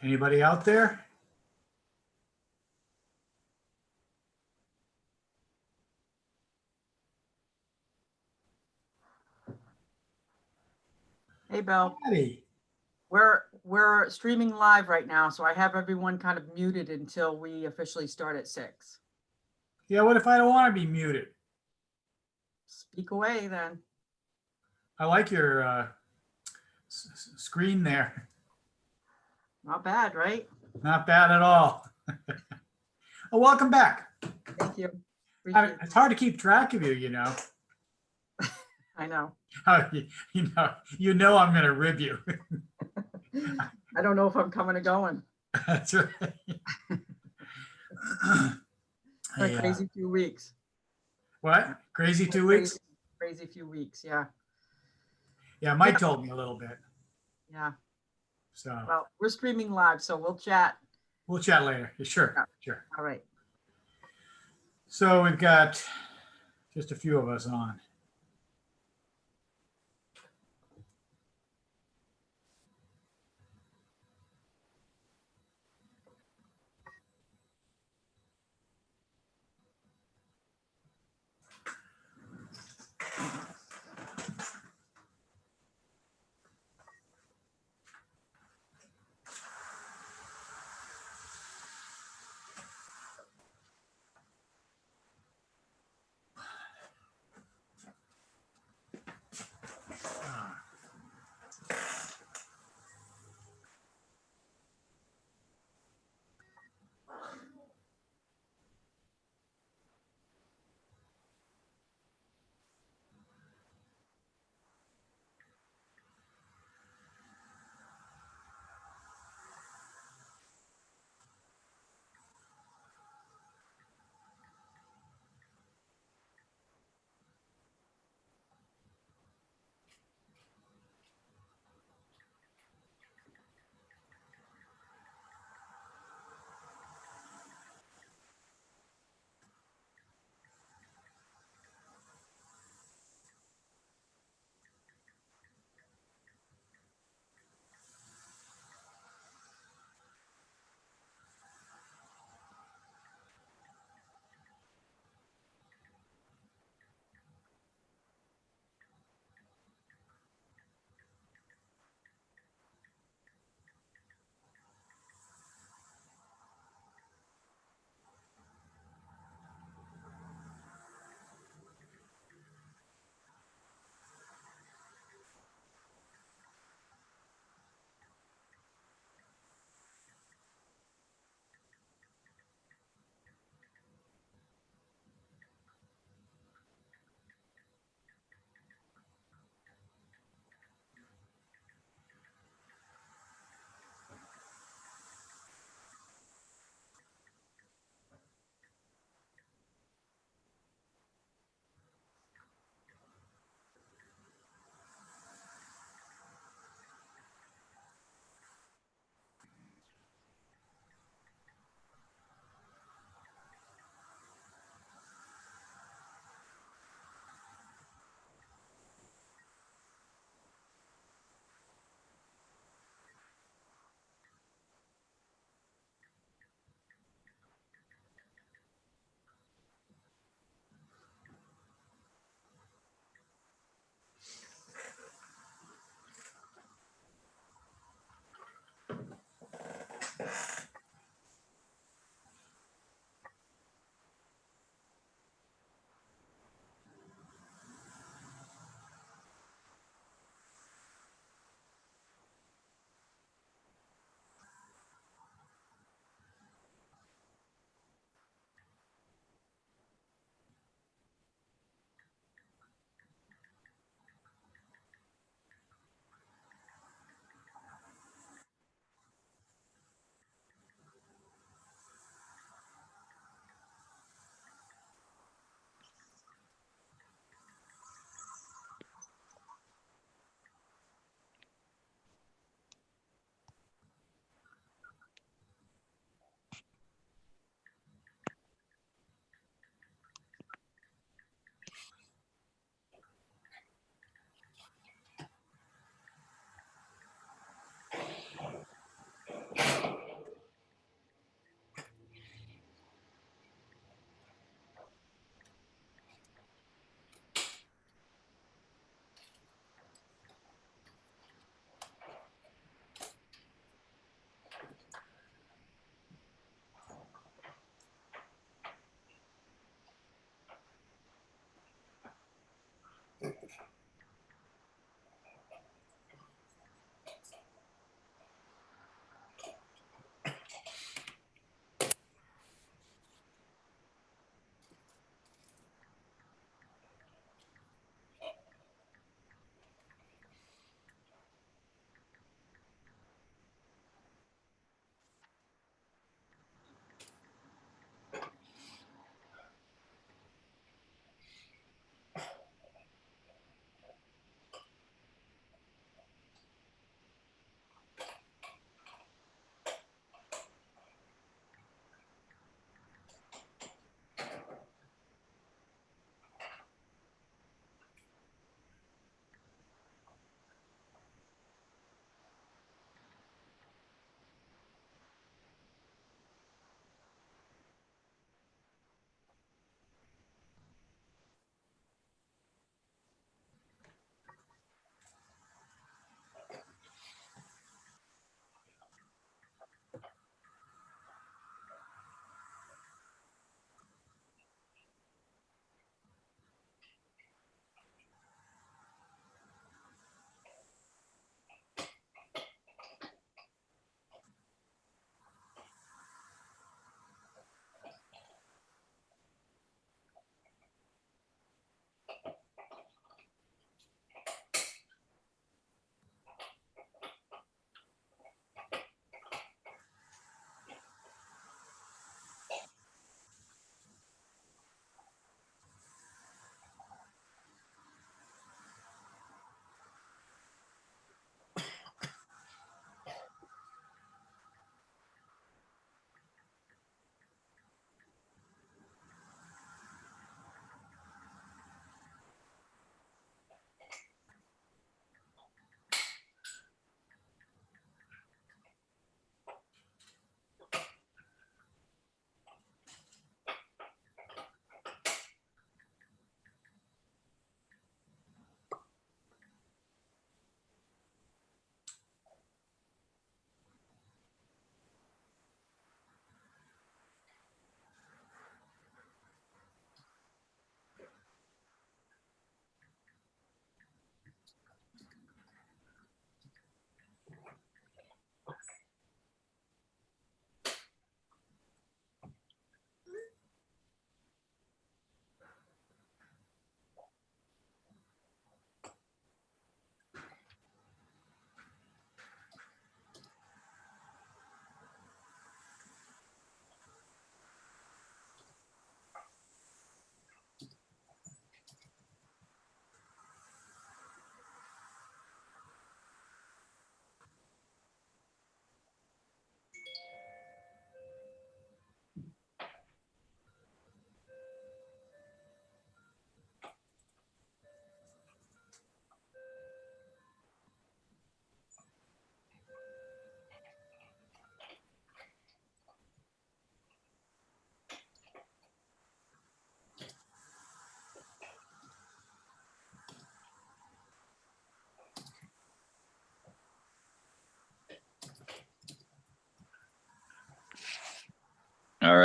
Anybody out there? Hey, Bill. Patty. We're streaming live right now, so I have everyone kind of muted until we officially start at 6. Yeah, what if I don't want to be muted? Speak away then. I like your screen there. Not bad, right? Not bad at all. Well, welcome back. Thank you. Appreciate It's hard to keep track of you, you know. it. I know. You know I'm going to rib you. I don't know if I'm coming or going. That's right. A Hey, crazy few weeks. what? Crazy 2 weeks? Crazy few weeks. Yeah. Yeah, Mike told me a little bit. Yeah. So Well, we're streaming live, so we'll chat. we'll chat later. Sure. Yeah. Sure. All right. So we've got just a few of us on.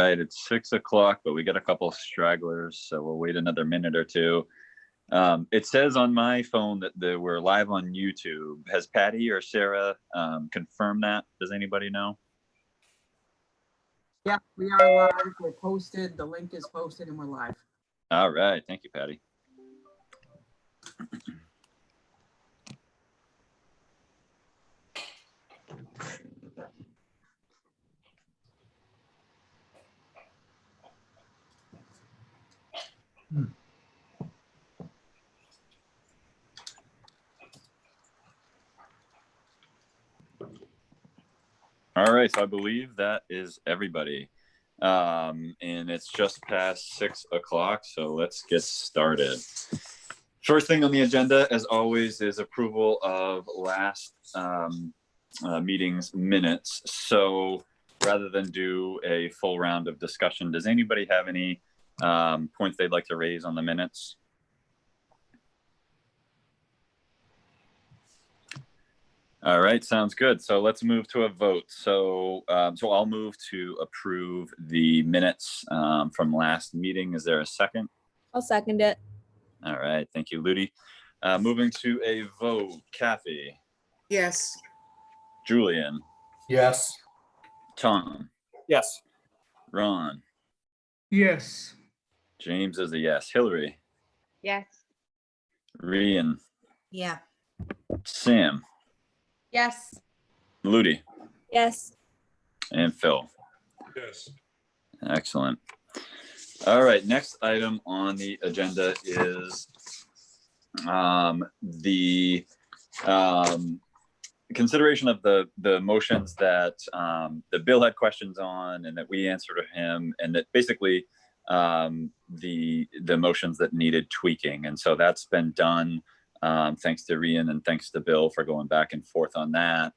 right, it's 6 o'clock, but we got a couple stragglers, so we'll wait another minute or two. It says on my phone that we're live on YouTube. Has Patty or Sarah confirmed that? Does anybody know? Yeah, we are live. We're posted. The link is posted and we're live. All right, thank you, Patty. All right, so I believe that is everybody. And it's just past 6 o'clock, so let's get started. First thing on the agenda, as always, is approval of last meeting's minutes. So rather than do a full round of discussion, does anybody have any points they'd like to raise on the minutes? All right, sounds good. So let's move to a vote. So I'll move to approve the minutes from last meeting. Is there a second? I'll second it. All right, thank you, Ludi. Moving to a vote. Kathy, Yes. Julian, Yes. Tom, Yes. Ron, Yes. James is a yes. Hillary, Yes. Rian, Yeah. Sam, Yes. Ludi, Yes. and Phil. Yes. Excellent. All right, next item on the agenda is the consideration of the motions that that Bill had questions on and that we answered to him, and that basically the motions that needed tweaking. And so that's been done. Thanks to Rian and thanks to Bill for going back and forth on that.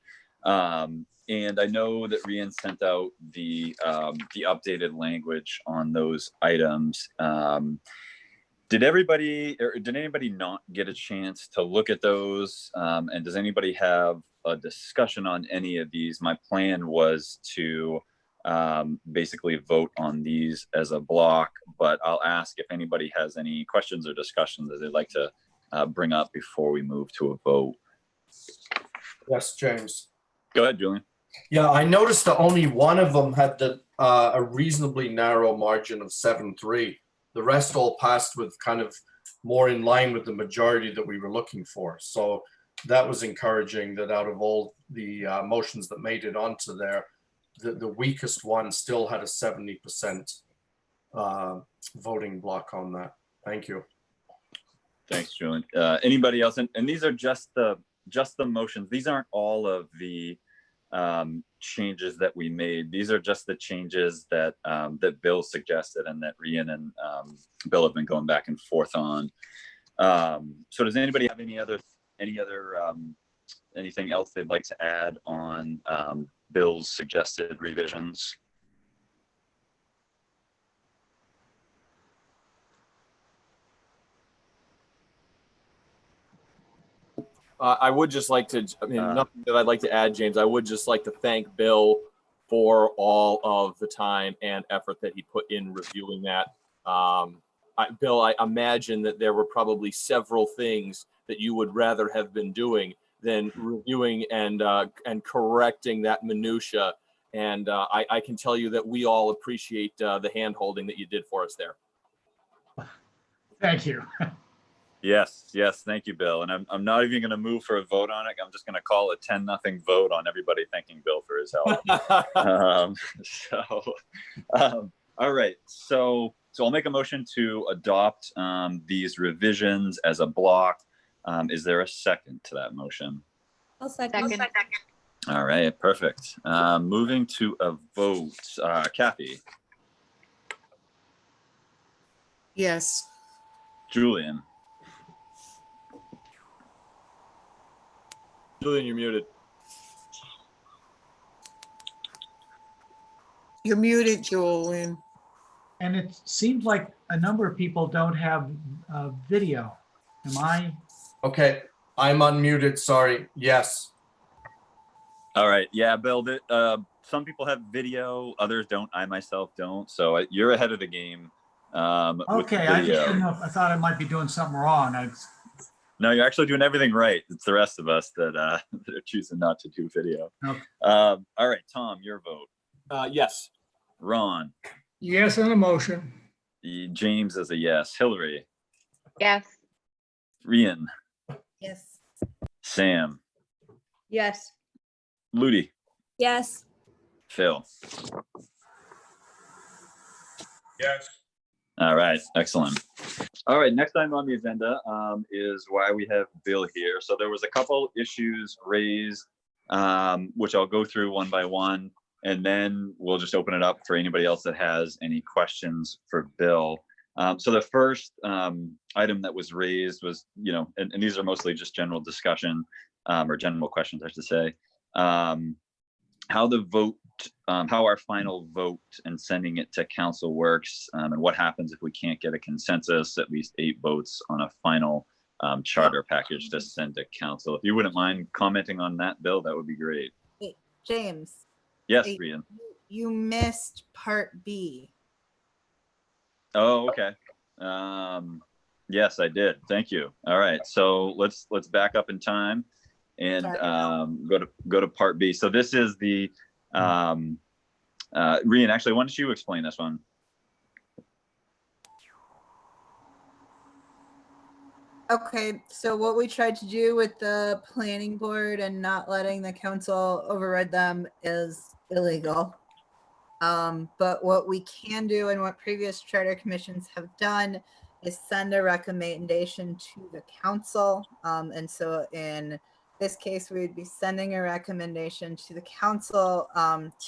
And I know that Rian sent out the updated language on those items. Did anybody not get a chance to look at those? And does anybody have a discussion on any of these? My plan was to basically vote on these as a block, but I'll ask if anybody has any questions or discussions that they'd like to bring up before we move to a vote. Yes, James. Go ahead, Julian. Yeah, I noticed that only one of them had a reasonably narrow margin of 7-3. The rest all passed with kind of more in line with the majority that we were looking for. So that was encouraging, that out of all the motions that made it onto there, the weakest one still had a 70% voting block on that. Thank you. Thanks, Julian. Anybody else? And these are just the motions. These aren't all of the changes that we made. These are just the changes that that Bill suggested and that Rian and Bill have been going back and forth on. So does anybody have any other anything else they'd like to add on Bill's suggested revisions? I would just like to, nothing that I'd like to add, James. I would just like to thank Bill for all of the time and effort that he put in reviewing that. Bill, I imagine that there were probably several things that you would rather have been doing than reviewing and correcting that minutia. And I can tell you that we all appreciate the hand-holding that you did for us there. Thank you. Yes, thank you, Bill. And I'm not even going to move for a vote on it. I'm just going to call a 10-0 vote on everybody thanking Bill for his help. All right. So I'll make a motion to adopt these revisions as a block. Is there a second to that motion? I'll second. All right, perfect. Moving to a vote. Kathy, Yes. Julian, Julian, you're muted. You're muted, Julian. And it seems like a number of people don't have video. Am I? Okay, I'm unmuted. Sorry. Yes. all right. Yeah, Bill, some people have video, others don't. I myself don't. So you're ahead of the game. With Okay, I just video. didn't know, I thought I might be doing something wrong. No, you're actually doing everything right. It's the rest of us that, that are choosing not to do video. Okay. All right, Tom, your vote. Yes. Ron, Yes on the motion. James is a yes. Hillary, Yes. Rian, Yes. Sam, Yes. Ludi, Yes. Phil. Yes. All right, excellent. All right, next item on the agenda is why we have Bill here. So there was a couple issues raised, which I'll go through one by one, and then we'll just open it up for anybody else that has any questions for Bill. So the first item that was raised was, and these are mostly just general discussion or general questions, I should say. How the vote, how our final vote and sending it to council works, and what happens if we can't get a consensus, at least 8 votes on a final charter package to send to council. If you wouldn't mind commenting on that, Bill, that would be great. James, Yes, Hey. Rian. you missed part B. Oh, okay. Yes, I did. Thank you. All right, so let's back up in time and go to part B. So this is the Rian. Actually, why don't you explain this one? Okay, so what we tried to do with the planning board and not letting the council override them is illegal. But what we can do and what previous charter commissions have done is send a recommendation to the council. And so in this case, we would be sending a recommendation to the council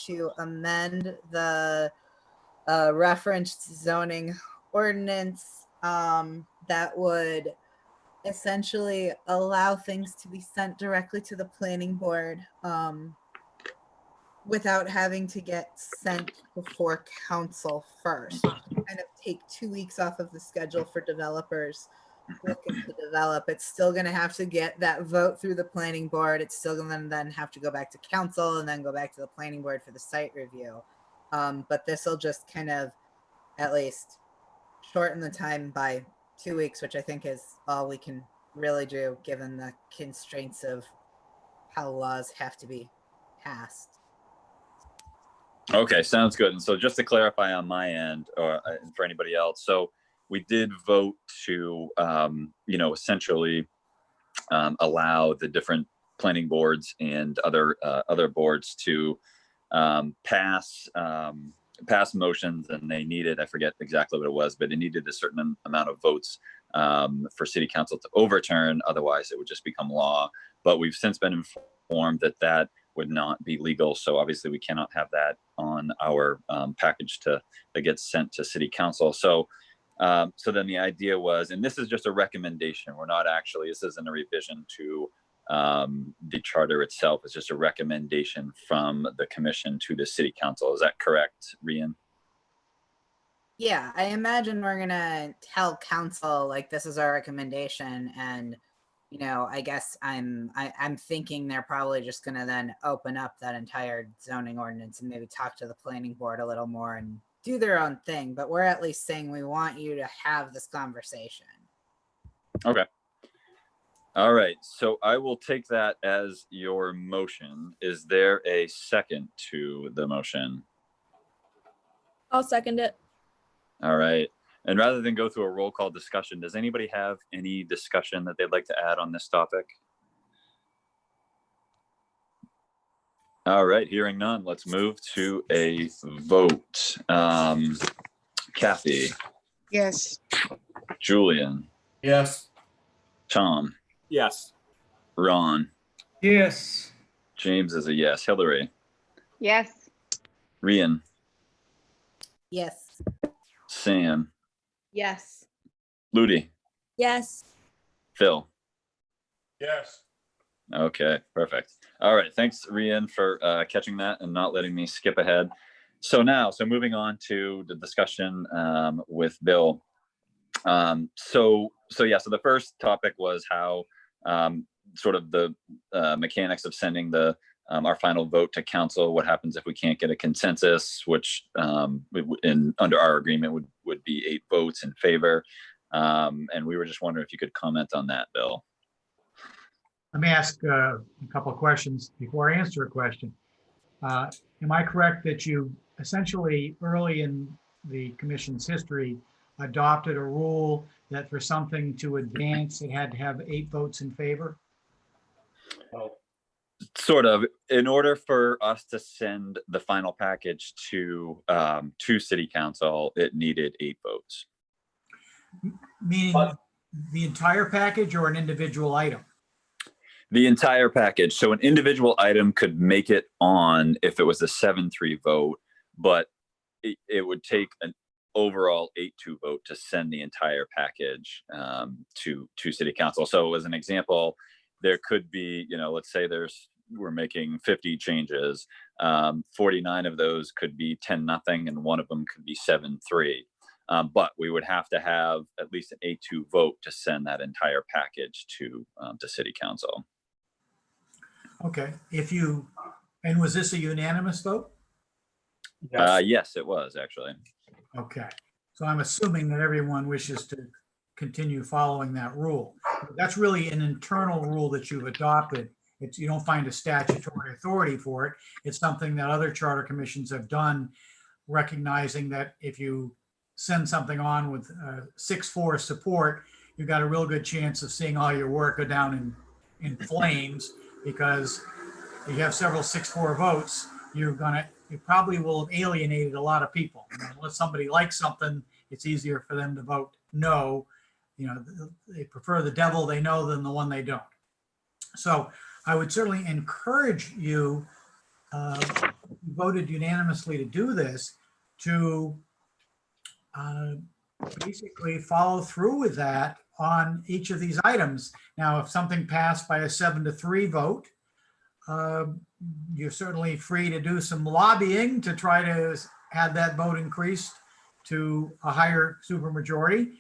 to amend the referenced zoning ordinance that would essentially allow things to be sent directly to the planning board without having to get sent before council first. Kind of take 2 weeks off of the schedule for developers looking to develop. It's still going to have to get that vote through the planning board. It's still going to then have to go back to council and then go back to the planning board for the site review. But this will just kind of at least shorten the time by 2 weeks, which I think is all we can really do given the constraints of how laws have to be passed. Okay, sounds good. And so just to clarify on my end, or for anybody else, so we did vote to, essentially allow the different planning boards and other boards to pass motions, and they needed, I forget exactly what it was, but it needed a certain amount of votes for city council to overturn. Otherwise, it would just become law. But we've since been informed that that would not be legal. So obviously we cannot have that on our package that gets sent to city council. So then the idea was, and this is just a recommendation. We're not actually, this isn't a revision to the charter itself. It's just a recommendation from the commission to the city council. Is that correct, Rian? Yeah, I imagine we're gonna tell council like this is our recommendation, and I guess I'm thinking they're probably just gonna then open up that entire zoning ordinance and maybe talk to the planning board a little more and do their own thing. But we're at least saying we want you to have this conversation. Okay. All right. So I will take that as your motion. Is there a second to the motion? I'll second it. All right. And rather than go through a roll call discussion, does anybody have any discussion that they'd like to add on this topic? All right, hearing none, let's move to a vote. Kathy, Yes. Julian, Yes. Tom, Yes. Ron, Yes. James is a yes. Hillary, Yes. Rian, Yes. Sam, Yes. Ludi, Yes. Phil. Yes. Okay, perfect. All right, thanks, Rian, for catching that and not letting me skip ahead. So moving on to the discussion with Bill. So the first topic was how sort of the mechanics of sending the our final vote to council. What happens if we can't get a consensus, which under our agreement would be 8 votes in favor. And we were just wondering if you could comment on that, Bill. Let me ask a couple of questions before I answer a question. Am I correct that you essentially early in the commission's history adopted a rule that for something to advance, it had to have 8 votes in favor? Sort of. In order for us to send the final package to city council, it needed 8 votes. Meaning the entire package or an individual item? The entire package. So an individual item could make it on if it was a 7-3 vote, but it would take an overall 8-2 vote to send the entire package to city council. So as an example, there could be, let's say we're making 50 changes. 49 of those could be 10-0, and one of them could be 7-3. But we would have to have at least an 8-2 vote to send that entire package to city council. Okay, and was this a unanimous vote? Yes, it was actually. Okay, so I'm assuming that everyone wishes to continue following that rule. That's really an internal rule that you've adopted. You don't find a statutory authority for it. It's something that other charter commissions have done, recognizing that if you send something on with 6-4 support, you've got a real good chance of seeing all your work go down in flames, because if you have several 6-4 votes, you probably will have alienated a lot of people. Unless somebody likes something, it's easier for them to vote no. They prefer the devil they know than the one they don't. So I would certainly encourage you, who voted unanimously to do this, to basically follow through with that on each of these items. Now, if something passed by a 7-3 vote, you're certainly free to do some lobbying to try to have that vote increased to a higher supermajority.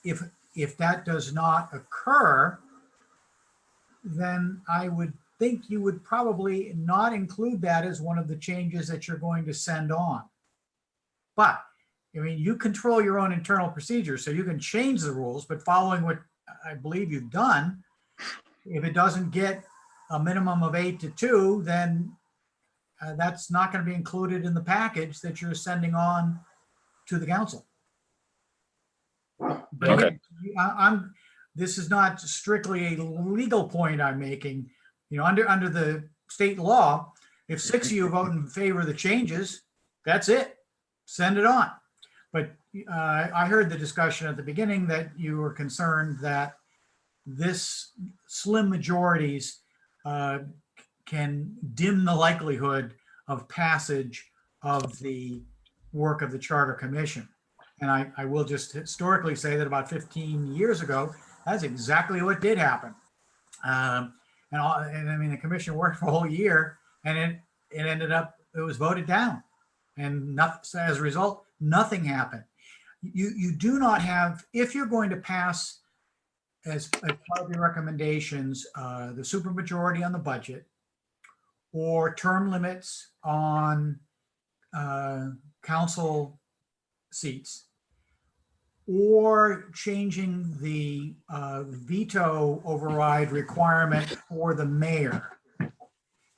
If that does not occur, then I would think you would probably not include that as one of the changes that you're going to send on. But you control your own internal procedures, so you can change the rules, but following what I believe you've done, if it doesn't get a minimum of 8-2, then that's not going to be included in the package that you're sending on to the council. But Okay. again, this is not strictly a legal point I'm making. Under the state law, if 6 of you vote in favor of the changes, that's it. Send it on. But I heard the discussion at the beginning that you were concerned that this slim majorities can dim the likelihood of passage of the work of the Charter Commission. And I will just historically say that about 15 years ago, that's exactly what did happen. And the commission worked for a whole year, and it ended up, it was voted down. And as a result, nothing happened. You do not have, if you're going to pass as part of your recommendations, the supermajority on the budget, or term limits on council seats, or changing the veto override requirement for the mayor,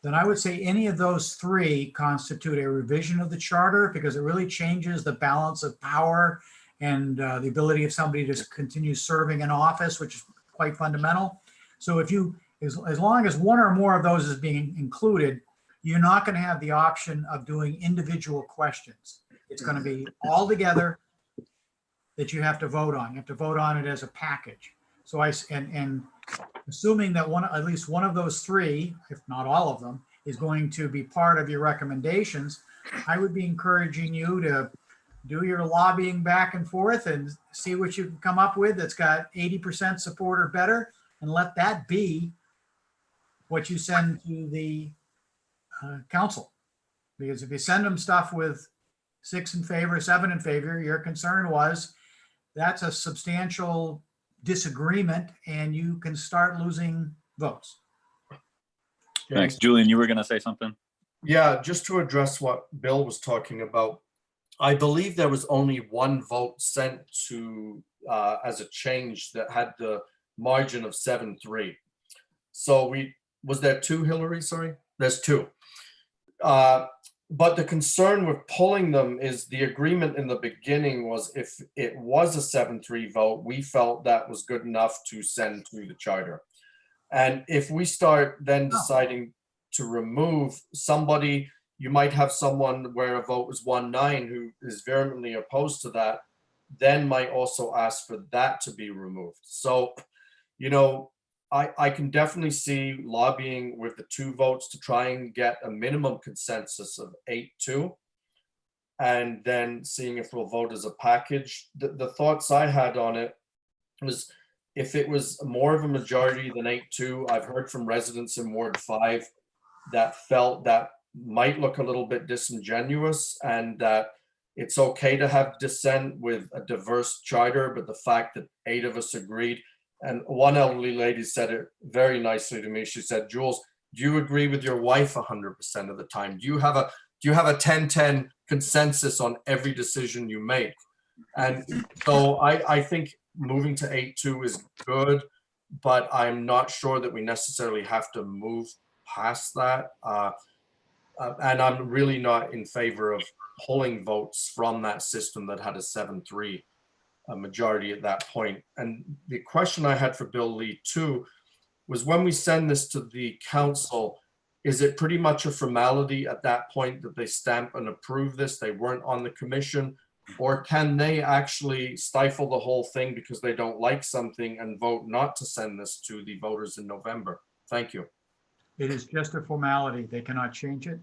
then I would say any of those 3 constitute a revision of the charter, because it really changes the balance of power and the ability of somebody to continue serving in office, which is quite fundamental. So as long as one or more of those is being included, you're not going to have the option of doing individual questions. It's going to be all together that you have to vote on. You have to vote on it as a package. So and assuming that at least one of those 3, if not all of them, is going to be part of your recommendations, I would be encouraging you to do your lobbying back and forth and see what you can come up with that's got 80% support or better, and let that be what you send to the council. Because if you send them stuff with 6 in favor, 7 in favor, your concern was that's a substantial disagreement and you can start losing votes. Thanks. Julian, you were going to say something? Yeah, just to address what Bill was talking about, I believe there was only one vote sent to as a change that had the margin of 7-3. So was there two, Hillary? Sorry, there's two. But the concern with pulling them is the agreement in the beginning was if it was a 7-3 vote, we felt that was good enough to send to the charter. And if we start then deciding to remove somebody, you might have someone where a vote was 1-9 who is vehemently opposed to that, then might also ask for that to be removed. So, you know, I can definitely see lobbying with the two votes to try and get a minimum consensus of 8-2, and then seeing if we'll vote as a package. The thoughts I had on it was if it was more of a majority than 8-2, I've heard from residents in Ward 5 that felt that might look a little bit disingenuous and that it's okay to have dissent with a diverse charter, but the fact that 8 of us agreed. And one elderly lady said it very nicely to me. She said, Jules, do you agree with your wife 100% of the time? Do you have a 10-10 consensus on every decision you make? And so I think moving to 8-2 is good, but I'm not sure that we necessarily have to move past that. And I'm really not in favor of pulling votes from that system that had a 7-3 majority at that point. And the question I had for Bill Lee too was, when we send this to the council, is it pretty much a formality at that point that they stamp and approve this? They weren't on the commission, or can they actually stifle the whole thing because they don't like something and vote not to send this to the voters in November? Thank you. It is just a formality. They cannot change it.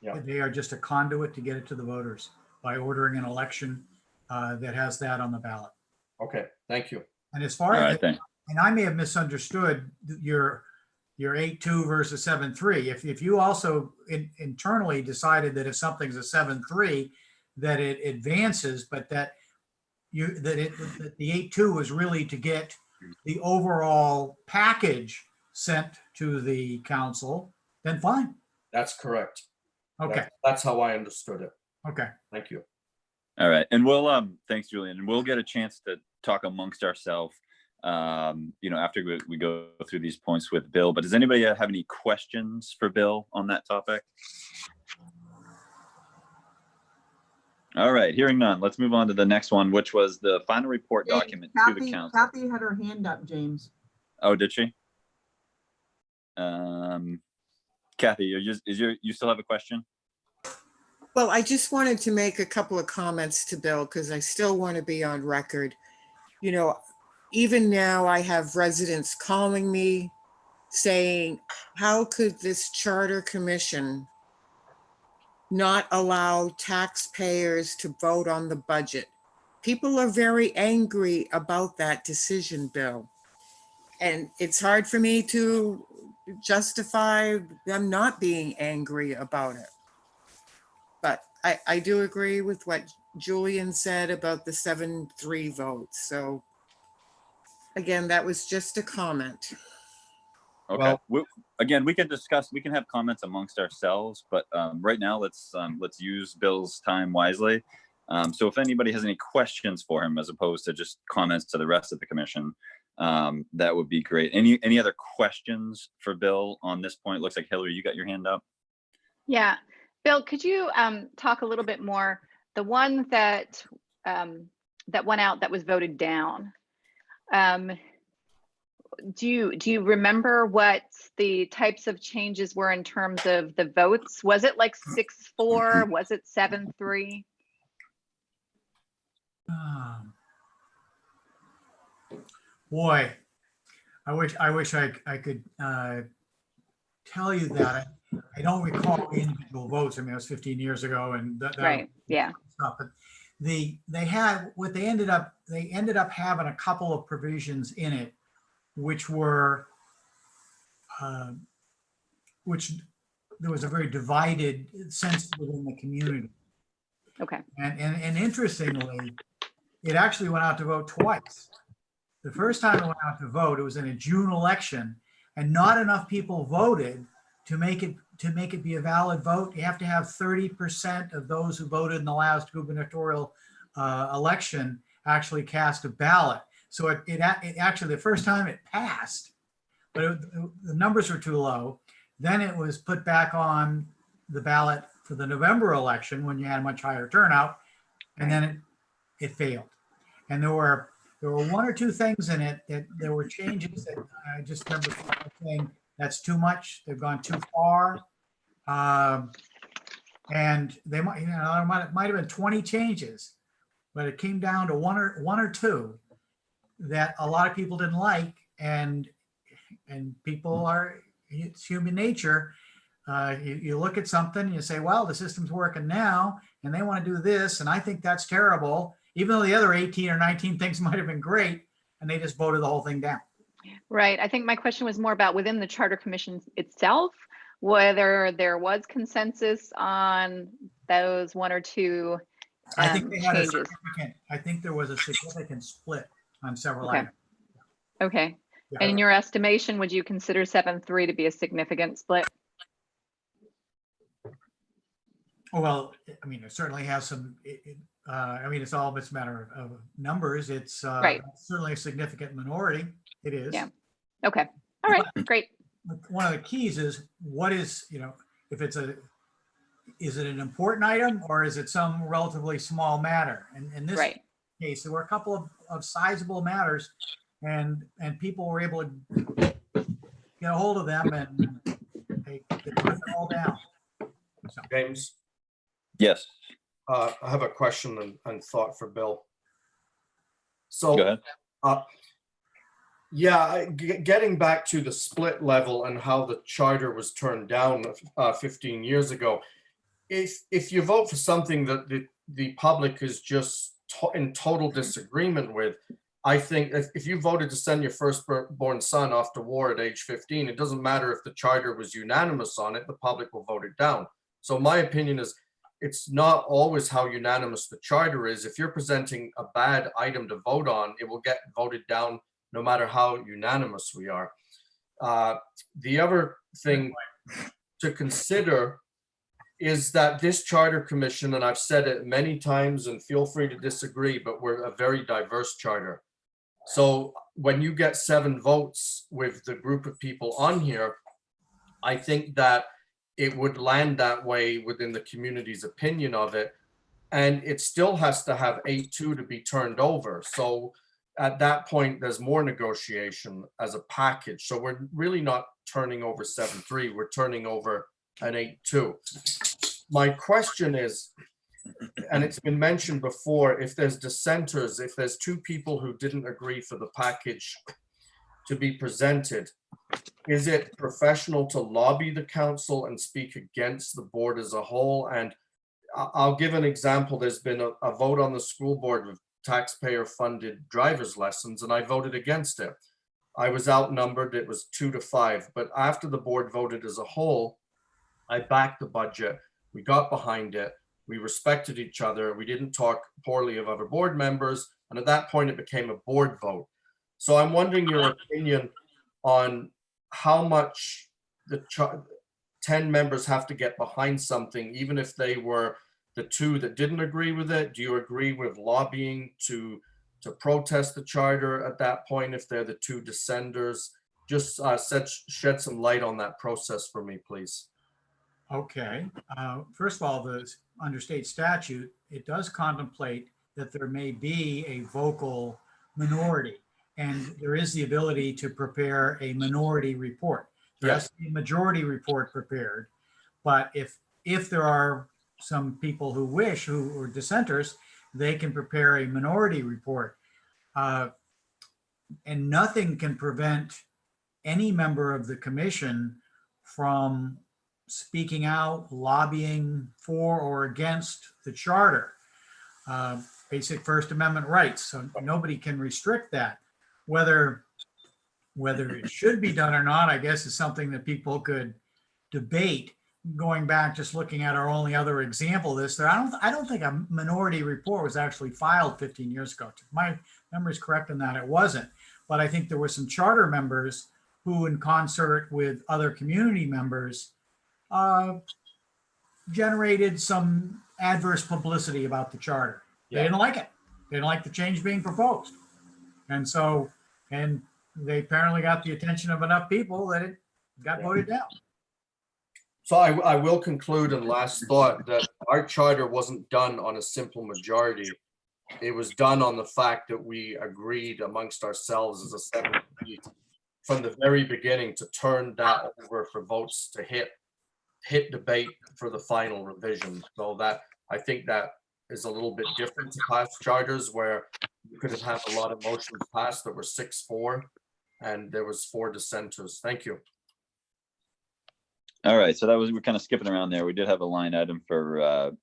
Yeah. They are just a conduit to get it to the voters by ordering an election that has that on the ballot. Okay, thank you. And as far All as, right, thanks. and I may have misunderstood your 8-2 versus 7-3. If you also internally decided that if something's a 7-3, that it advances, but that the 8-2 is really to get the overall package sent to the council, then fine. That's correct. Okay, That's how I understood it. okay. Thank you. All right. And we'll, thanks, Julian. And we'll get a chance to talk amongst ourselves, you know, after we go through these points with Bill. But does anybody have any questions for Bill on that topic? All right. Hearing none, let's move on to the next one, which was the final report Hey, document to the council. Kathy had her hand up, James. Oh, did she? Kathy, you still have a question? Well, I just wanted to make a couple of comments to Bill because I still want to be on record. You know, even now I have residents calling me saying, how could this charter commission not allow taxpayers to vote on the budget? People are very angry about that decision, Bill. And it's hard for me to justify them not being angry about it. But I do agree with what Julian said about the 7-3 votes. So again, that was just a comment. Okay. Again, we can discuss, we can have comments amongst ourselves, but right now let's use Bill's time wisely. So if anybody has any questions for him, as opposed to just comments to the rest of the commission, that would be great. Any other questions for Bill on this point? Looks like Hillary, you got your hand up. Yeah, Bill, could you talk a little bit more? The one that that went out that was voted down. Do you remember what the types of changes were in terms of the votes? Was it like 6-4? Was it 7-3? Boy, I wish I could tell you that. I don't recall the individual votes. I mean, it was 15 years ago, and that Right. Yeah. stuff. But they ended up having a couple of provisions in it, which were which there was a very divided sense within the community. Okay. And interestingly, it actually went out to vote twice. The first time it went out to vote, it was in a June election, and not enough people voted to make it be a valid vote, you have to have 30% of those who voted in the last gubernatorial election actually cast a ballot. So it actually, the first time it passed, but the numbers were too low. Then it was put back on the ballot for the November election when you had a much higher turnout, and then it failed. And there were one or two things in it that there were changes that I just remember saying that's too much. They've gone too far. And they might, you know, it might have been 20 changes, but it came down to one or two that a lot of people didn't like, and people are, it's human nature. You look at something and you say, well, the system's working now and they want to do this, and I think that's terrible, even though the other 18 or 19 things might have been great, and they just voted the whole thing down. Right. I think my question was more about within the Charter Commission itself, whether there was consensus on those one or two I think they had changes. I think there was a significant split on several Okay. items. Okay. Yeah. And in your estimation, would you consider 7-3 to be a significant split? Well, I mean, it certainly has some, I mean, it's all just a matter of numbers. It's Right. certainly a significant minority. It is. Yeah. Okay. All right. Great. But one of the keys is what is, you know, if it's is it an important item or is it some relatively small matter? And in this Right. case, there were a couple of sizable matters, and people were able to get a hold of them, and they put it all down. So, James, Yes, I have a question and thought for Bill. go So, ahead. getting back to the split level and how the charter was turned down 15 years ago, if you vote for something that the public is just in total disagreement with, I think if you voted to send your firstborn son off to war at age 15, it doesn't matter if the charter was unanimous on it, the public will vote it down. So my opinion is it's not always how unanimous the charter is. If you're presenting a bad item to vote on, it will get voted down no matter how unanimous we are. The other thing to consider is that this charter commission, and I've said it many times and feel free to disagree, but we're a very diverse charter. So when you get 7 votes with the group of people on here, I think that it would land that way within the community's opinion of it. And it still has to have 8-2 to be turned over. So at that point, there's more negotiation as a package. So we're really not turning over 7-3, we're turning over an 8-2. My question is, and it's been mentioned before, if there's dissenters, if there's 2 people who didn't agree for the package to be presented, is it professional to lobby the council and speak against the board as a whole? And I'll give an example. There's been a vote on the school board with taxpayer-funded driver's lessons, and I voted against it. I was outnumbered. It was 2-5. But after the board voted as a whole, I backed the budget. We got behind it. We respected each other. We didn't talk poorly of other board members. And at that point, it became a board vote. So I'm wondering your opinion on how much the 10 members have to get behind something, even if they were the 2 that didn't agree with it. Do you agree with lobbying to protest the charter at that point if they're the 2 dissenters? Just shed some light on that process for me, please. okay. First of all, under state statute, it does contemplate that there may be a vocal minority, and there is the ability to prepare a minority report. There has to be a majority report prepared, but if there are some people who are dissenters, they can prepare a minority report. And nothing can prevent any member of the commission from speaking out, lobbying for or against the charter. Basic First Amendment rights, so nobody can restrict that. Whether it should be done or not, I guess, is something that people could debate. Going back, just looking at our only other example of this, I don't think a minority report was actually filed 15 years ago. If my memory is correct in that, it wasn't. But I think there were some charter members who, in concert with other community members, generated some adverse publicity about the charter. They Yeah. didn't like it. They didn't like the change being proposed. And so, and they apparently got the attention of enough people that it got voted down. So I will conclude in last thought that our charter wasn't done on a simple majority. It was done on the fact that we agreed amongst ourselves as a 7-3 from the very beginning to turn that over for votes to hit debate for the final revision. So that, I think that is a little bit different to past charters where you could have had a lot of motions passed that were 6-4 and there was 4 dissenters. Thank you. All right, so that was, we're kind of skipping around there. We did have a line item for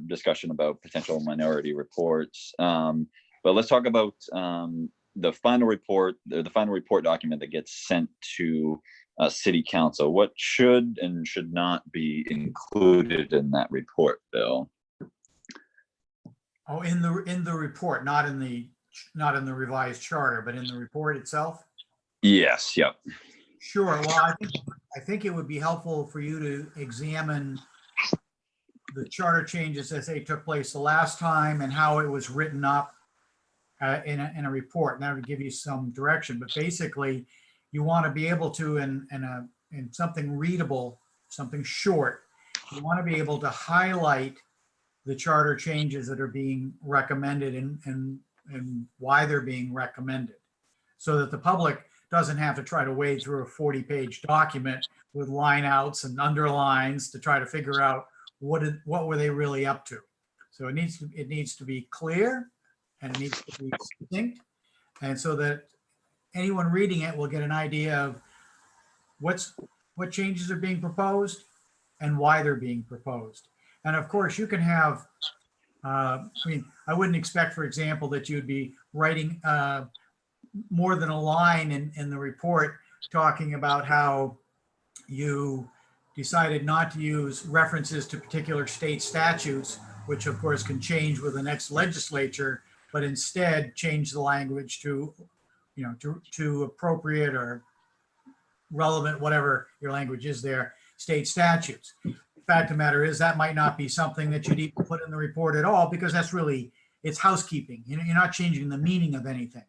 discussion about potential minority reports. But let's talk about the final report, the final report document that gets sent to city council. What should and should not be included in that report, Bill? Oh, in the report, not in the revised charter, but in the report itself? Yes, yep. Sure. Well, I think it would be helpful for you to examine the charter changes as they took place the last time and how it was written up in a report. And that would give you some direction. But basically, you want to be able to, in something readable, something short, you want to be able to highlight the charter changes that are being recommended and why they're being recommended, so that the public doesn't have to try to wade through a 40-page document with line outs and underlines to try to figure out what were they really up to. So it needs to be clear and it needs to be succinct, and so that anyone reading it will get an idea of what changes are being proposed and why they're being proposed. And of course, you can have, I mean, I wouldn't expect, for example, that you'd be writing more than a line in the report talking about how you decided not to use references to particular state statutes, which of course can change with the next legislature, but instead change the language to, you know, to appropriate or relevant, whatever your language is there, state statutes. The fact of the matter is that might not be something that you'd even put in the report at all, because that's really, it's housekeeping. You know, you're not changing the meaning of anything.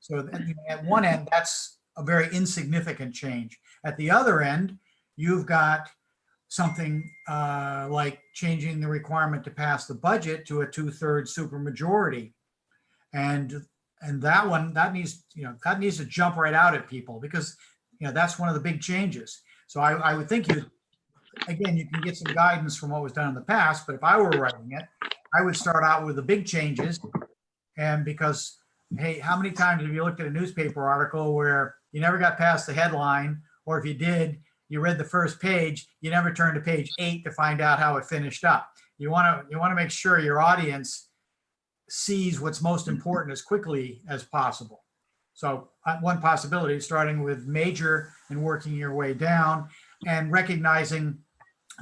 So at one end, that's a very insignificant change. At the other end, you've got something like changing the requirement to pass the budget to a 2/3 supermajority. And that one, that needs to jump right out at people, because, you know, that's one of the big changes. So I would think again, you can get some guidance from what was done in the past, but if I were writing it, I would start out with the big changes. And because, hey, how many times have you looked at a newspaper article where you never got past the headline, or if you did, you read the first page, you never turned to page 8 to find out how it finished up. You want to make sure your audience sees what's most important as quickly as possible. So one possibility is starting with major and working your way down, and recognizing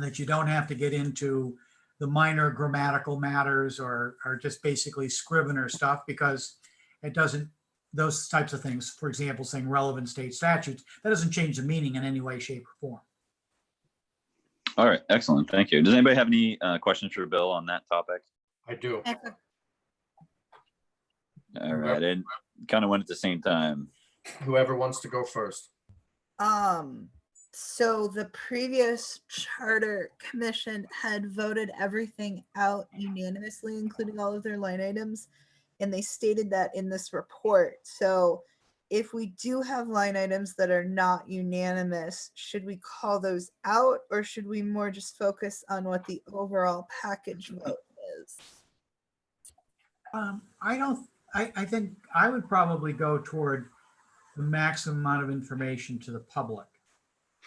that you don't have to get into the minor grammatical matters or just basically Scrivener stuff, because it doesn't, those types of things, for example, saying relevant state statutes, that doesn't change the meaning in any way, shape, or form. All right, excellent. Thank you. Does anybody have any questions for Bill on that topic? I do. All right, and kind of went at the same time. Whoever wants to go first. So the previous charter commission had voted everything out unanimously, including all of their line items, and they stated that in this report. So if we do have line items that are not unanimous, should we call those out, or should we more just focus on what the overall package vote is? I think I would probably go toward the maximum amount of information to the public.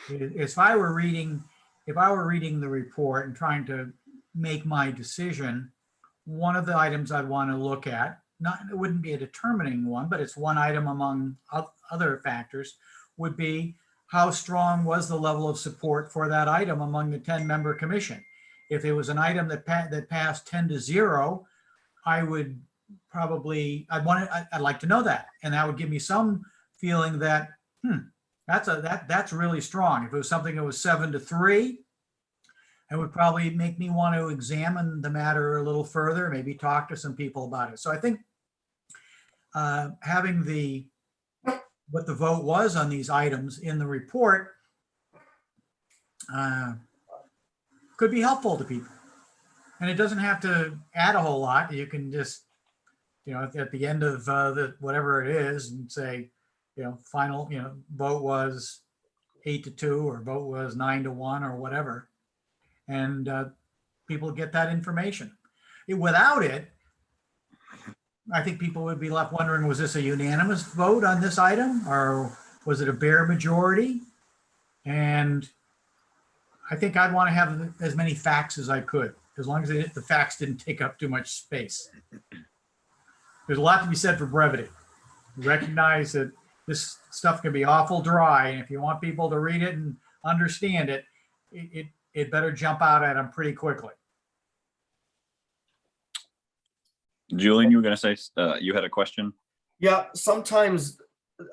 If I were reading the report and trying to make my decision, one of the items I'd want to look at, it wouldn't be a determining one, but it's one item among other factors, would be how strong was the level of support for that item among the 10-member commission. If it was an item that passed 10-0, I'd like to know that, and that would give me some feeling that that's really strong. If it was something that was 7-3, it would probably make me want to examine the matter a little further, maybe talk to some people about it. So I think having what the vote was on these items in the report could be helpful to people. And it doesn't have to add a whole lot. You can just, at the end of whatever it is and say, final, vote was 8-2 or vote was 9-1 or whatever. And people get that information. Without it, I think people would be left wondering, was this a unanimous vote on this item or was it a bare majority? And I think I'd want to have as many facts as I could, as long as the facts didn't take up too much space. There's a lot to be said for brevity. Recognize that this stuff can be awful dry, and if you want people to read it and understand it, it better jump out at them pretty quickly. Julian, you were going to say you had a question? Yeah, sometimes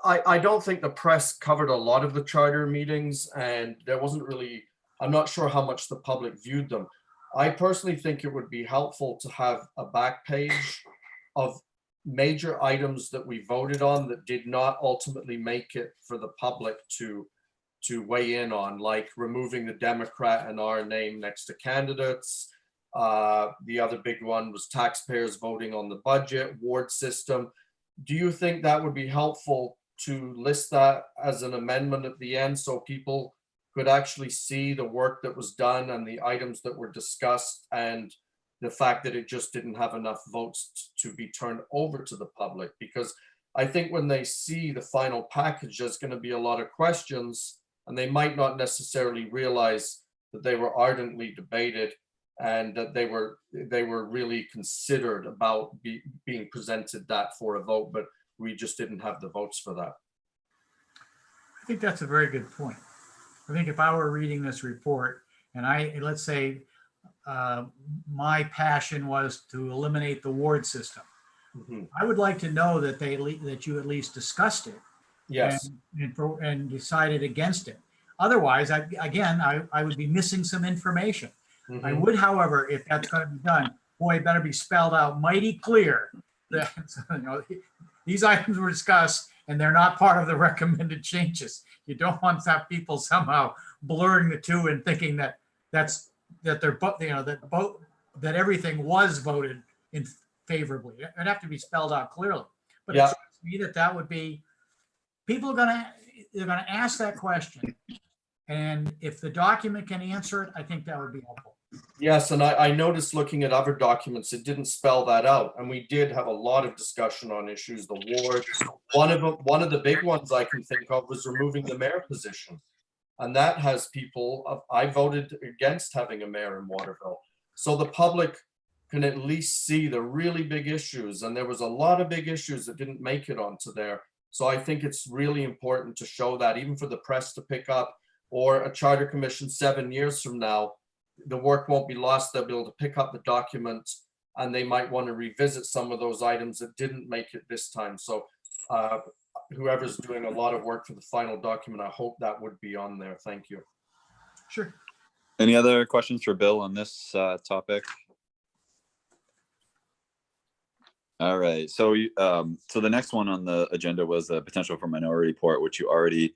I don't think the press covered a lot of the charter meetings, and there wasn't really, I'm not sure how much the public viewed them. I personally think it would be helpful to have a back page of major items that we voted on that did not ultimately make it for the public to weigh in on, like removing the Democrat and our name next to candidates. The other big one was taxpayers voting on the budget, ward system. Do you think that would be helpful to list that as an amendment at the end so people could actually see the work that was done and the items that were discussed and the fact that it just didn't have enough votes to be turned over to the public? Because I think when they see the final package, there's going to be a lot of questions and they might not necessarily realize that they were ardently debated and that they were really considered about being presented that for a vote, but we just didn't have the votes for that. I think that's a very good point. I think if I were reading this report and let's say my passion was to eliminate the ward system, I would like to know that that you at least discussed it. Yes. And decided against it. Otherwise, I would be missing some information. I would, however, if that's going to be done, boy, it better be spelled out mighty clear that these items were discussed and they're not part of the recommended changes. You don't want to have people somehow blurring the two and thinking that that everything was voted in favorably. It'd have to be spelled out clearly. But it seems to me that would be, people are they're gonna ask that question. And if the document can answer it, I think that would be helpful. Yes, and I noticed looking at other documents, it didn't spell that out. And we did have a lot of discussion on issues, the ward. One of the big ones I can think of was removing the mayor position. And that has people, I voted against having a mayor in Waterville. So the public can at least see the really big issues. And there was a lot of big issues that didn't make it onto there. So I think it's really important to show that, even for the press to pick up, or a charter commission 7 years from now, the work won't be lost. They'll be able to pick up the document and they might want to revisit some of those items that didn't make it this time. So whoever's doing a lot of work for the final document, I hope that would be on there. Thank you. Sure. Any other questions for Bill on this topic? All right, so so the next one on the agenda was the potential for minority report, which you already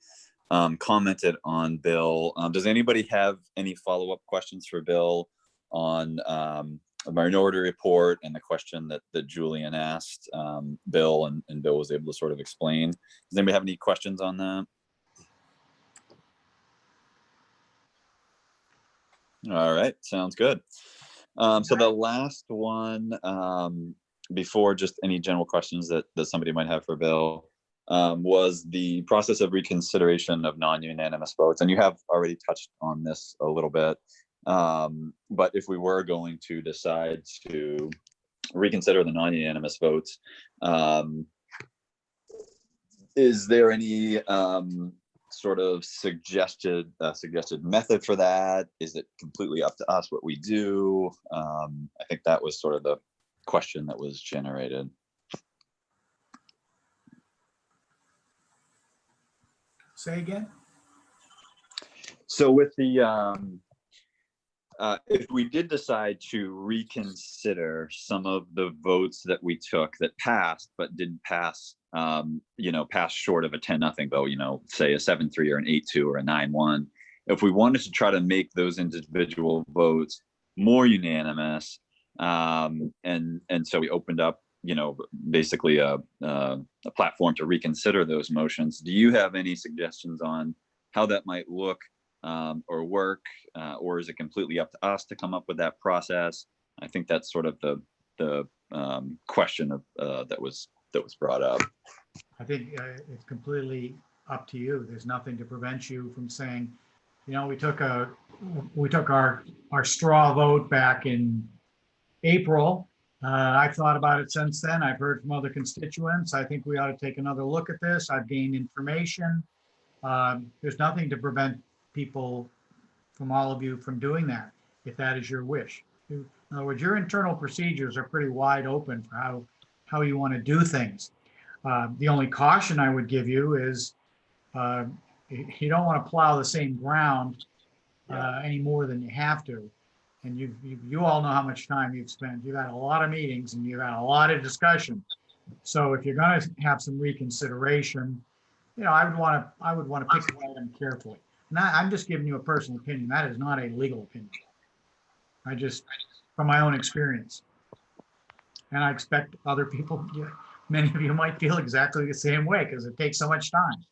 commented on, Bill. Does anybody have any follow-up questions for Bill on a minority report and the question that Julian asked Bill and Bill was able to sort of explain? Does anybody have any questions on that? All right, sounds good. So the last one, before just any general questions that somebody might have for Bill, was the process of reconsideration of non-unanimous votes. And you have already touched on this a little bit. But if we were going to decide to reconsider the non-unanimous votes, is there any sort of suggested method for that? Is it completely up to us what we do? I think that was sort of the question that was generated. Say again? So with the if we did decide to reconsider some of the votes that we took that passed, but didn't pass, pass short of a 10-0 vote, say a 7-3 or an 8-2 or a 9-1, if we wanted to try to make those individual votes more unanimous, and so we opened up, basically a platform to reconsider those motions. Do you have any suggestions on how that might look or work, or is it completely up to us to come up with that process? I think that's sort of the question that was brought up. I think it's completely up to you. There's nothing to prevent you from saying, we took our straw vote back in April. I've thought about it since then. I've heard from other constituents. I think we ought to take another look at this. I've gained information. There's nothing to prevent people from all of you from doing that, if that is your wish. In other words, your internal procedures are pretty wide open for how you want to do things. The only caution I would give you is you don't want to plow the same ground any more than you have to. And you all know how much time you've spent. You've had a lot of meetings and you've had a lot of discussion. So if you're going to have some reconsideration, I would want to pick the item carefully. I'm just giving you a personal opinion. That is not a legal opinion. From my own experience. And I expect other people, many of you might feel exactly the same way because it takes so much time.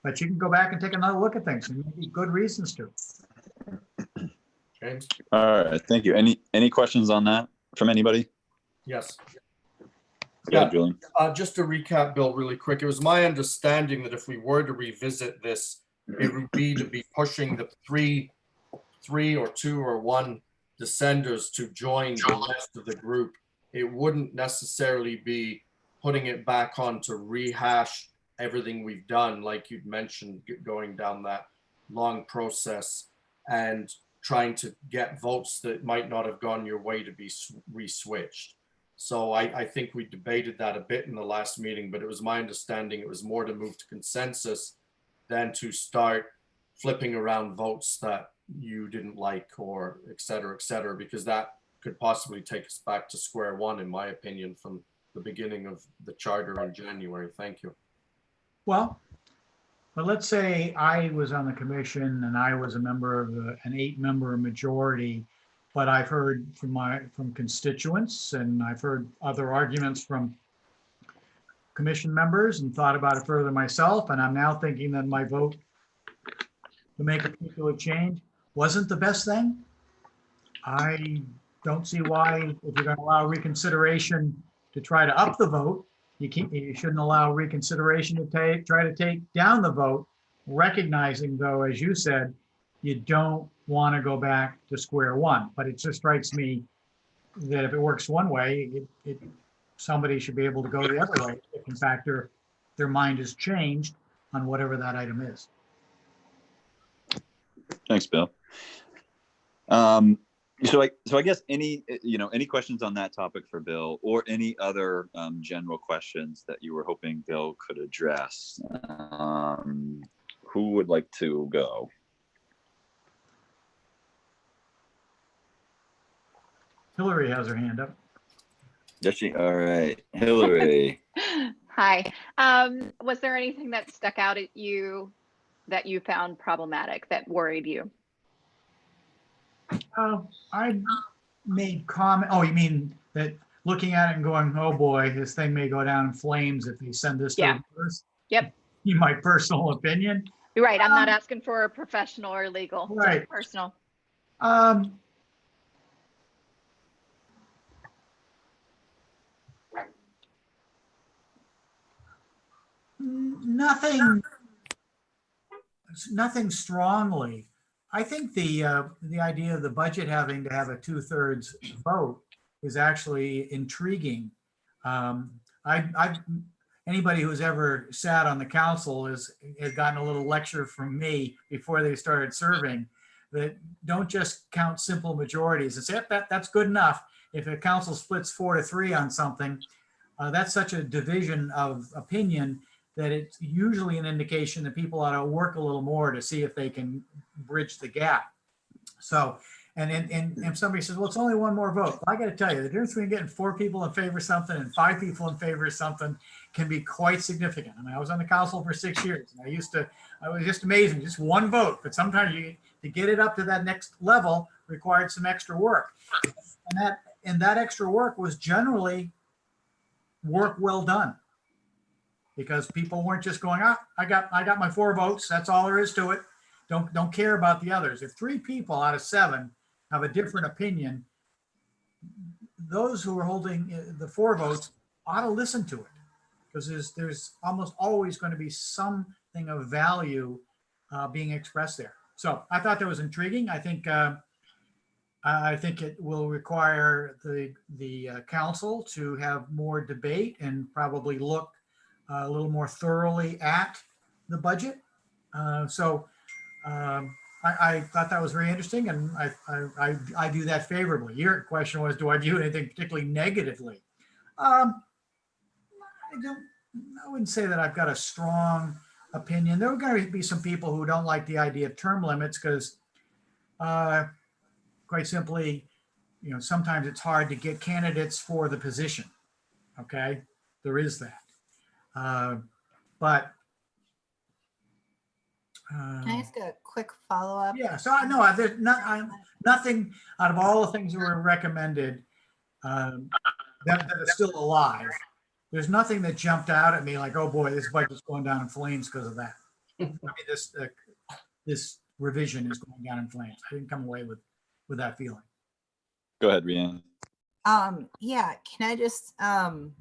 But you can go back and take another look at things and maybe good reasons to. James? All right, thank you. Any questions on that from anybody? Yes. Yeah, Julian. Just to recap, Bill, really quick, it was my understanding that if we were to revisit this, it would be to be pushing the three or two or one dissenters to join the rest of the group. It wouldn't necessarily be putting it back on to rehash everything we've done, like you'd mentioned, going down that long process and trying to get votes that might not have gone your way to be re-switched. So I think we debated that a bit in the last meeting, but it was my understanding it was more to move to consensus than to start flipping around votes that you didn't like, or et cetera, because that could possibly take us back to square one, in my opinion, from the beginning of the charter in January. Thank you. Well, but let's say I was on the commission and I was a member of an 8-member majority, but I've heard from constituents and I've heard other arguments from commission members and thought about it further myself. And I'm now thinking that my vote to make a particular change wasn't the best thing. I don't see why, if you're going to allow reconsideration to try to up the vote, you shouldn't allow reconsideration to try to take down the vote, recognizing, though, as you said, you don't want to go back to square one. But it just strikes me that if it works one way, somebody should be able to go the other way if, in fact, their mind is changed on whatever that item is. Thanks, Bill. So I guess any questions on that topic for Bill, or any other general questions that you were hoping Bill could address? Who would like to go? Hillary has her hand up. Does she? All right, Hillary. Hi. Was there anything that stuck out at you that you found problematic, that worried you? I made comment. Oh, you mean that looking at it and going, oh boy, this thing may go down in flames if you send this to reverse? Yep. My personal opinion. You're right. I'm not asking for a professional or legal. Right. Just personal. Nothing strongly. I think the idea of the budget having to have a 2/3 vote is actually intriguing. Anybody who's ever sat on the council has gotten a little lecture from me before they started serving, that don't just count simple majorities and say, that's good enough. If a council splits 4-3 on something, that's such a division of opinion that it's usually an indication that people ought to work a little more to see if they can bridge the gap. So And somebody says, well, it's only one more vote. I got to tell you, the difference between getting 4 people in favor of something and 5 people in favor of something can be quite significant. I mean, I was on the council for 6 years, and I was just amazing, just one vote, but sometimes to get it up to that next level required some extra work. And that extra work was generally work well done. Because people weren't just going, I got my 4 votes. That's all there is to it. Don't care about the others. If 3 people out of 7 have a different opinion, those who are holding the 4 votes ought to listen to it, because there's almost always going to be something of value being expressed there. So I thought that was intriguing. I think it will require the council to have more debate and probably look a little more thoroughly at the budget. I thought that was very interesting, and I view that favorably. Your question was, do I view anything particularly negatively? I wouldn't say that I've got a strong opinion. There are going to be some people who don't like the idea of term limits because, quite simply, sometimes it's hard to get candidates for the position. Okay, there is that. But Can I ask a quick follow-up? yeah, so I know there's nothing out of all the things that were recommended that are still alive. There's nothing that jumped out at me like, oh boy, this budget's going down in flames because of that. I mean, this revision is going down in flames. I didn't come away with that feeling. Go ahead, Rhiannon. Yeah, can I just, kind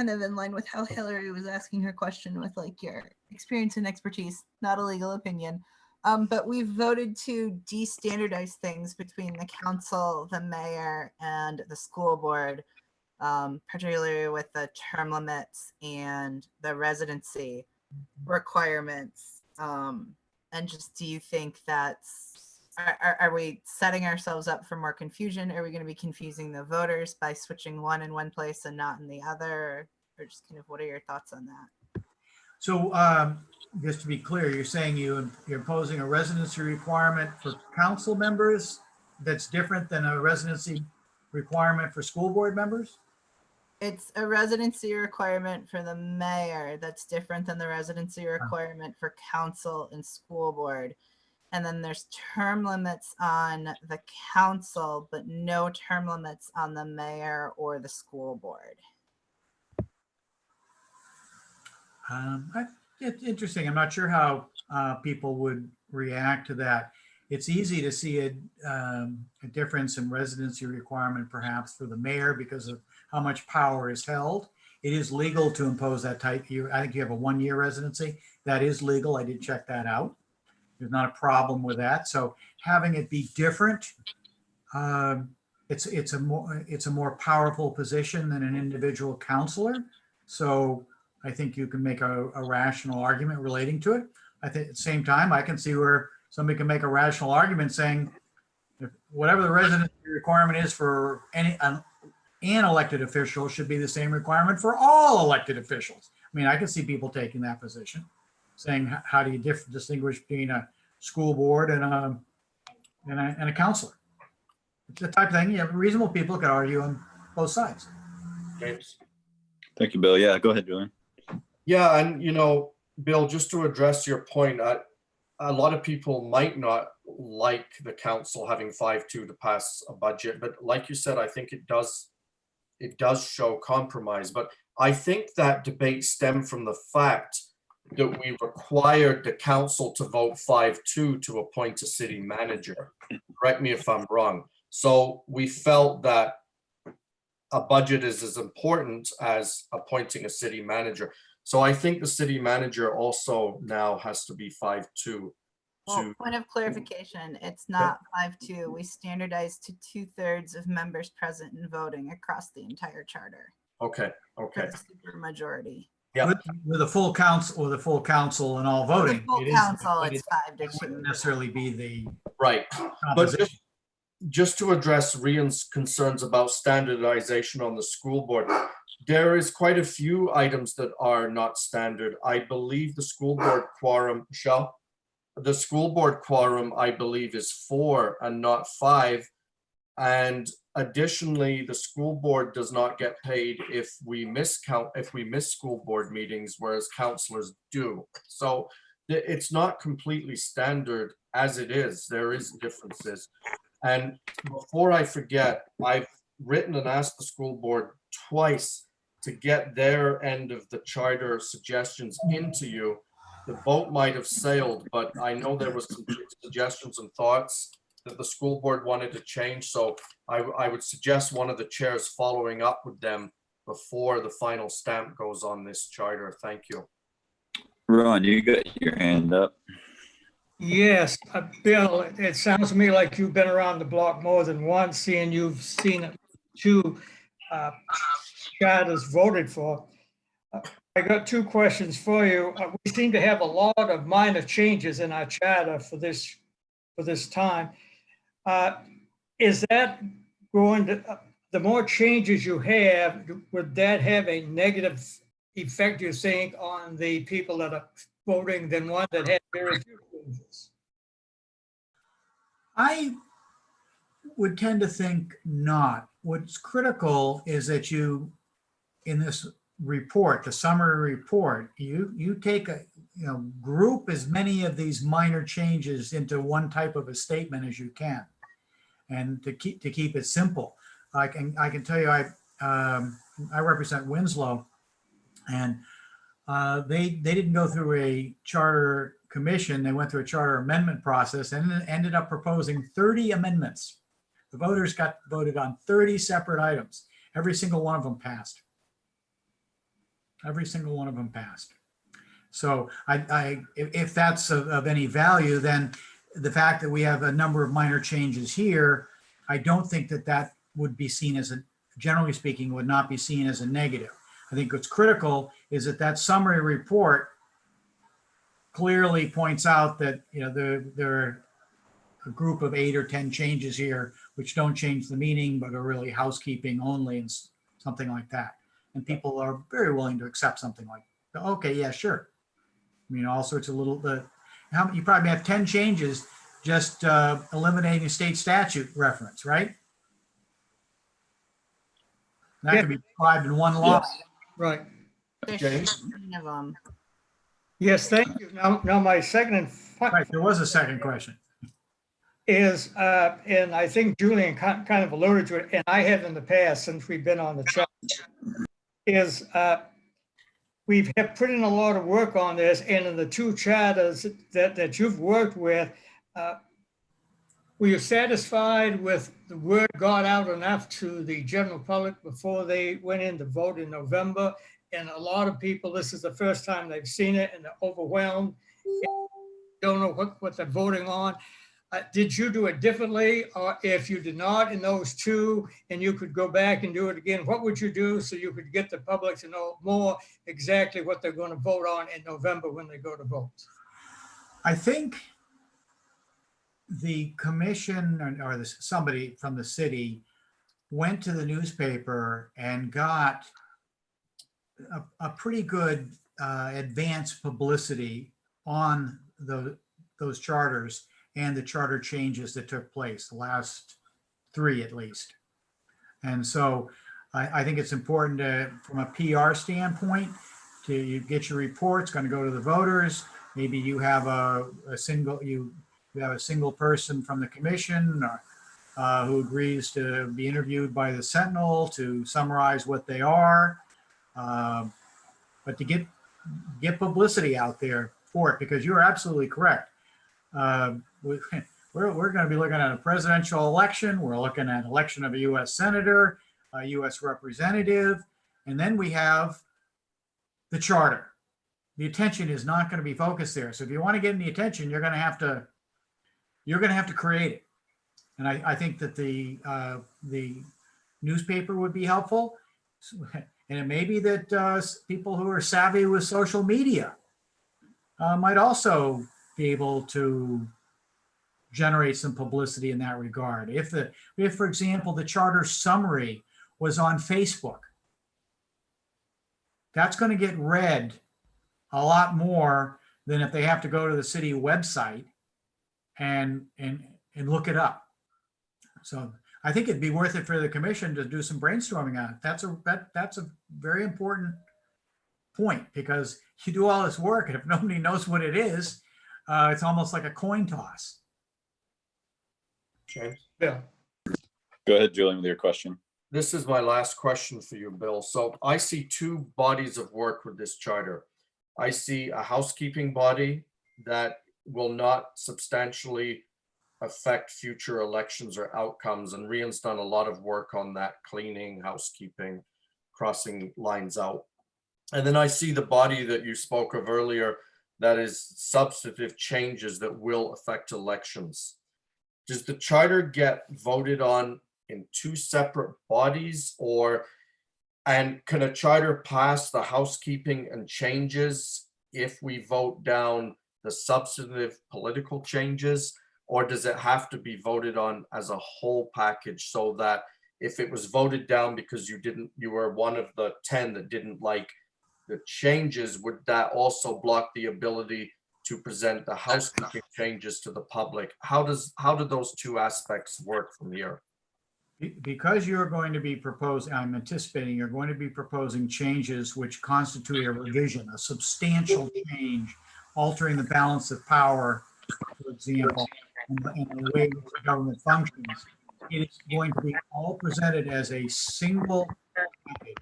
of in line with how Hillary was asking her question with like your experience and expertise, not a legal opinion. But we've voted to de-standardize things between the council, the mayor, and the school board, particularly with the term limits and the residency requirements. And just, do you think are we setting ourselves up for more confusion? Are we going to be confusing the voters by switching one in one place and not in the other? Or just kind of, what are your thoughts on that? So just to be clear, you're saying you're imposing a residency requirement for council members that's different than a residency requirement for school board members? It's a residency requirement for the mayor that's different than the residency requirement for council and school board. And then there's term limits on the council, but no term limits on the mayor or the school board. It's interesting. I'm not sure how people would react to that. It's easy to see a difference in residency requirement perhaps for the mayor because of how much power is held. It is legal to impose that type. I think you have a 1-year residency. That is legal. I did check that out. There's not a problem with that. So having it be different, it's a more powerful position than an individual counselor. So I think you can make a rational argument relating to it. I think at the same time, I can see where somebody can make a rational argument saying, if whatever the residency requirement is for an elected official should be the same requirement for all elected officials. I mean, I can see people taking that position, saying, how do you distinguish between a school board and a counselor? It's the type of thing, reasonable people could argue on both sides. James? Thank you, Bill. Yeah, go ahead, Julian. Yeah, and Bill, just to address your point, a lot of people might not like the council having 5-2 to pass a budget, but like you said, I think it does show compromise. But I think that debate stemmed from the fact that we required the council to vote 5-2 to appoint a city manager. Correct me if I'm wrong. So we felt that a budget is as important as appointing a city manager. So I think the city manager also now has to be 5-2. Well, point of clarification, it's not 5-2. We standardized to 2/3 of members present and voting across the entire charter. Okay. For the super majority. Yeah. With a full council and all voting. Full it is- council, but it's it 5-2. wouldn't necessarily be the Right. But composition. just to address Rian's concerns about standardization on the school board, there is quite a few items that are not standard. I believe the school board quorum, Michelle? the school board quorum, I believe, is 4 and not 5. And additionally, the school board does not get paid if we miss school board meetings, whereas councillors do. So it's not completely standard as it is. There is differences. And before I forget, I've written and asked the school board twice to get their end of the charter suggestions into you. The boat might have sailed, but I know there was some suggestions and thoughts that the school board wanted to change. So I would suggest one of the chairs following up with them before the final stamp goes on this charter. Thank you. Ron, you got your hand up. Yes, Bill, it sounds to me like you've been around the block more than once, seeing you've seen 2 charters voted for. I got 2 questions for you. We seem to have a lot of minor changes in our charter for this time. Is that going to, the more changes you have, would that have a negative effect, you think, on the people that are voting than one that had very few changes? I would tend to think not. What's critical is that you, in this report, the summary report, you take group as many of these minor changes into one type of a statement as you can, and to keep it simple. I can tell you, I represent Winslow, and they didn't go through a charter commission. They went through a charter amendment process and ended up proposing 30 amendments. The voters got voted on 30 separate items. Every single one of them passed. Every single one of them passed. So if that's of any value, then the fact that we have a number of minor changes here, I don't think that would be seen as generally speaking, would not be seen as a negative. I think what's critical is that summary report clearly points out that there are a group of 8 or 10 changes here which don't change the meaning but are really housekeeping only and something like that. And people are very willing to accept something like, okay, yeah, sure. I mean, all sorts of little, you probably have 10 changes just eliminating a state statute reference, right? That could be described in one law. Yes. Right. There's James? 16 of them. Yes, thank you. Now my second Right, there was a second question. is, and I think Julian kind of alluded to it, and I have in the past since we've been on the chat, is we've put in a lot of work on this, and in the 2 charters that you've worked with, were you satisfied with the word got out enough to the general public before they went in to vote in November? And a lot of people, this is the first time they've seen it and they're overwhelmed, don't know what they're voting on. Did you do it differently? Or if you did not in those 2 and you could go back and do it again, what would you do so you could get the public to know more exactly what they're going to vote on in November when they go to vote? I think the commission or somebody from the city went to the newspaper and got a pretty good advance publicity on those charters and the charter changes that took place, the last 3 at least. And so I think it's important to, from a PR standpoint, you get your reports, going to go to the voters. Maybe you have a single person from the commission who agrees to be interviewed by the Sentinel to summarize what they are. But to get publicity out there for it, because you're absolutely correct. We're going to be looking at a presidential election. We're looking at election of a U.S. senator, a U.S. representative, and then we have the charter. The attention is not going to be focused there. So if you want to get any attention, you're going to have to create it. And I think that the newspaper would be helpful. And it may be that people who are savvy with social media might also be able to generate some publicity in that regard. If, for example, the charter summary was on Facebook, that's going to get read a lot more than if they have to go to the city website and look it up. So I think it'd be worth it for the commission to do some brainstorming on it. That's a very important point, because you do all this work and if nobody knows what it is, it's almost like a coin toss. James? Bill, Go ahead, Julian, with your question. This is my last question for you, Bill. So I see two bodies of work with this charter. I see a housekeeping body that will not substantially affect future elections or outcomes. And Rian's done a lot of work on that, cleaning, housekeeping, crossing lines out. And then I see the body that you spoke of earlier, that is substantive changes that will affect elections. Does the charter get voted on in two separate bodies, and can a charter pass the housekeeping and changes if we vote down the substantive political changes? Or does it have to be voted on as a whole package, so that if it was voted down because you were one of the 10 that didn't like the changes, would that also block the ability to present the housekeeping changes to the public? How do those two aspects work from here? Because you're going to be proposing, I'm anticipating you're going to be proposing changes which constitute a revision, a substantial change, altering the balance of power, for example, and the way in which the government functions. It is going to be all presented as a single package,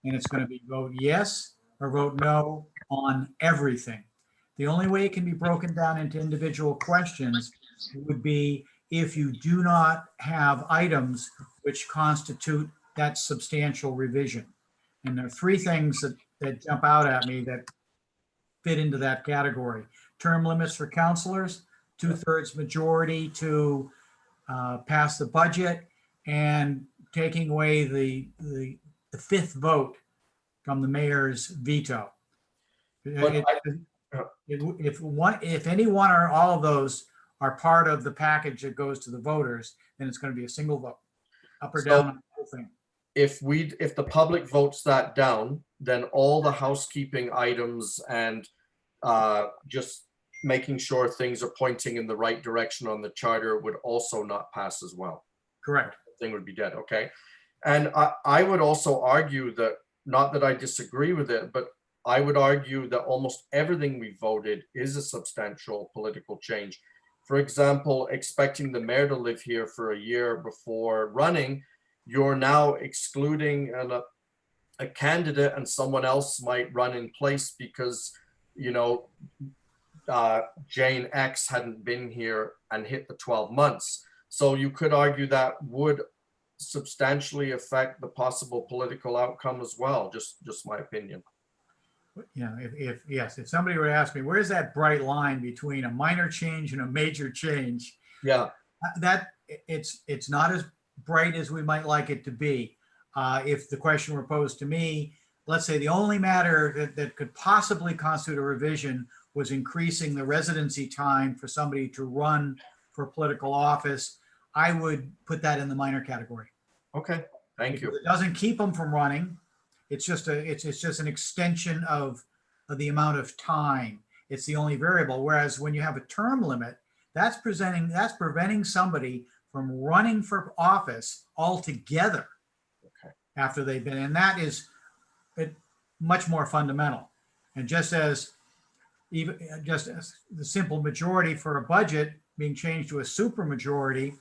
and it's going to be vote yes or vote no on everything. The only way it can be broken down into individual questions would be if you do not have items which constitute that substantial revision. And there are three things that jump out at me that fit into that category. Term limits for counselors, 2/3 majority to pass the budget, and taking away the fifth vote from the mayor's veto. If any one or all of those are part of the package that goes to the voters, then it's going to be a single vote, up or down on the whole thing. If the public votes that down, then all the housekeeping items and just making sure things are pointing in the right direction on the charter would also not pass as well. Correct. The thing would be dead, okay? And I would also argue that, not that I disagree with it, but I would argue that almost everything we voted is a substantial political change. For example, expecting the mayor to live here for a year before running, you're now excluding a candidate, and someone else might run in place because, Jane X hadn't been here and hit the 12 months. So you could argue that would substantially affect the possible political outcome as well. Just my opinion. If somebody were to ask me, where's that bright line between a minor change and a major change? Yeah, that it's not as bright as we might like it to be. If the question were posed to me, let's say the only matter that could possibly constitute a revision was increasing the residency time for somebody to run for political office, I would put that in the minor category. okay, thank you. It doesn't keep them from running. It's just an extension of the amount of time. It's the only variable. Whereas when you have a term limit, that's preventing somebody from running for office altogether after they've been, and that is much more fundamental. And just as the simple majority for a budget being changed to a supermajority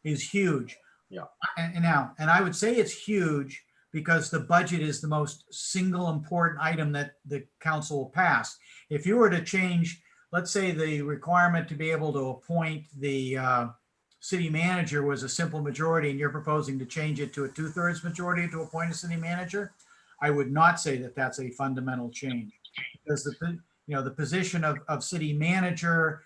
is huge. Yeah. And I would say it's huge because the budget is the most single important item that the council will pass. If you were to change, let's say the requirement to be able to appoint the city manager was a simple majority, and you're proposing to change it to a 2/3 majority to appoint a city manager, I would not say that that's a fundamental change, because the position of city manager,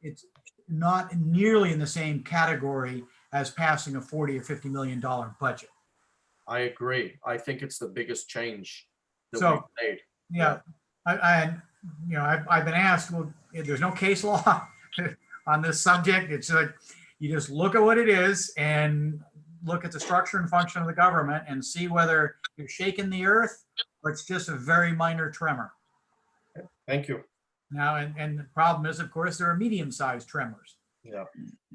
it's not nearly in the same category as passing a $40 or $50 million budget. I agree. I think it's the biggest change that So, we've made. Yeah, I've been asked, well, there's no case law on this subject. It's like, you just look at what it is and look at the structure and function of the government and see whether you're shaking the earth or it's just a very minor tremor. Thank you. Now, and the problem is, of course, there are medium-sized tremors. Yeah.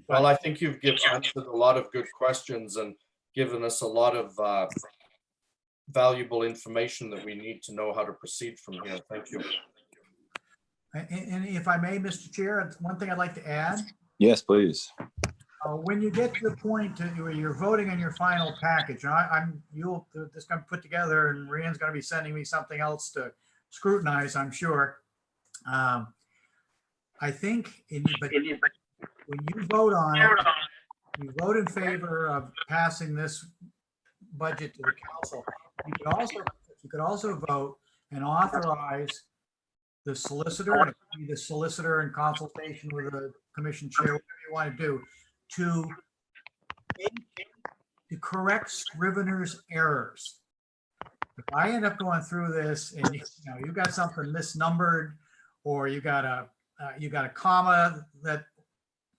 Well, I think you've answered a lot of good questions and given us a lot of valuable information that we need to know how to proceed from here. Thank you. And if I may, Mr. Chair, one thing I'd like to add, Yes, please. when you get to the point where you're voting on your final package, and this going to put together, and Rhiannon's going to be sending me something else to scrutinize, I'm sure. I think, but when you vote on it, you vote in favor of passing this budget to the council. You could also vote and authorize the solicitor, and it could be the solicitor in consultation with the commission chair, whatever you want to do, to correct Scrivener's errors. If I end up going through this and you got something misnumbered, or you got a comma that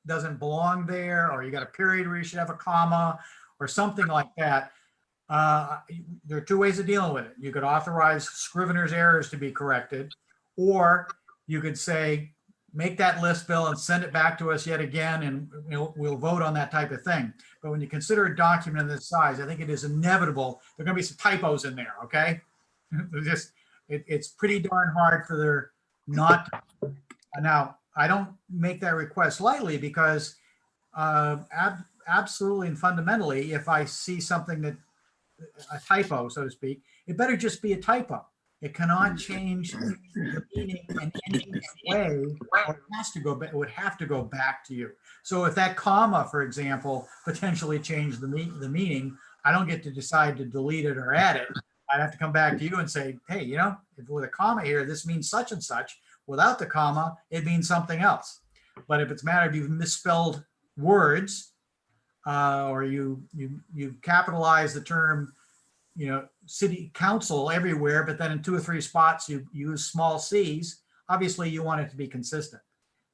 doesn't belong there, or you got a period where you should have a comma, or something like that, there are two ways of dealing with it. You could authorize Scrivener's errors to be corrected, or you could say, make that list, Bill, and send it back to us yet again, and we'll vote on that type of thing. But when you consider a document of this size, I think it is inevitable. There are going to be some typos in there, okay? It's pretty darn hard for there not. Now, I don't make that request lightly, because absolutely and fundamentally, if I see something that, a typo, so to speak, it better just be a typo. It cannot change the meaning in any way, or it would have to go back to you. So if that comma, for example, potentially changed the meaning, I don't get to decide to delete it or add it. I'd have to come back to you and say, hey, if with a comma here, this means such and such. Without the comma, it means something else. But if it's a matter of you've misspelled words, or you capitalize the term, city council everywhere, but then in 2 or 3 spots you use small c's, obviously you want it to be consistent.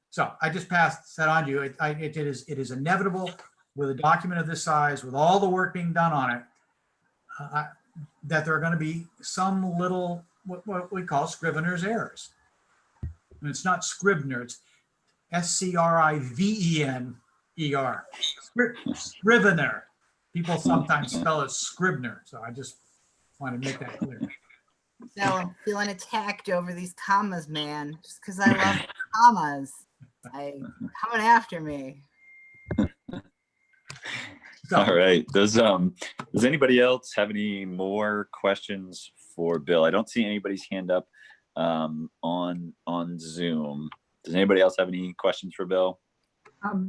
So I just passed that on to you. It is inevitable with a document of this size, with all the work being done on it, that there are going to be some little, what we call Scrivener's errors. And it's not Scribner, it's Scrivener. Scrivener. People sometimes spell it Scribner, so I just want to make that clear. So I'm feeling attacked over these commas, man, just because I love commas. Coming after me. All right. Does anybody else have any more questions for Bill? I don't see anybody's hand up on Zoom. Does anybody else have any questions for Bill?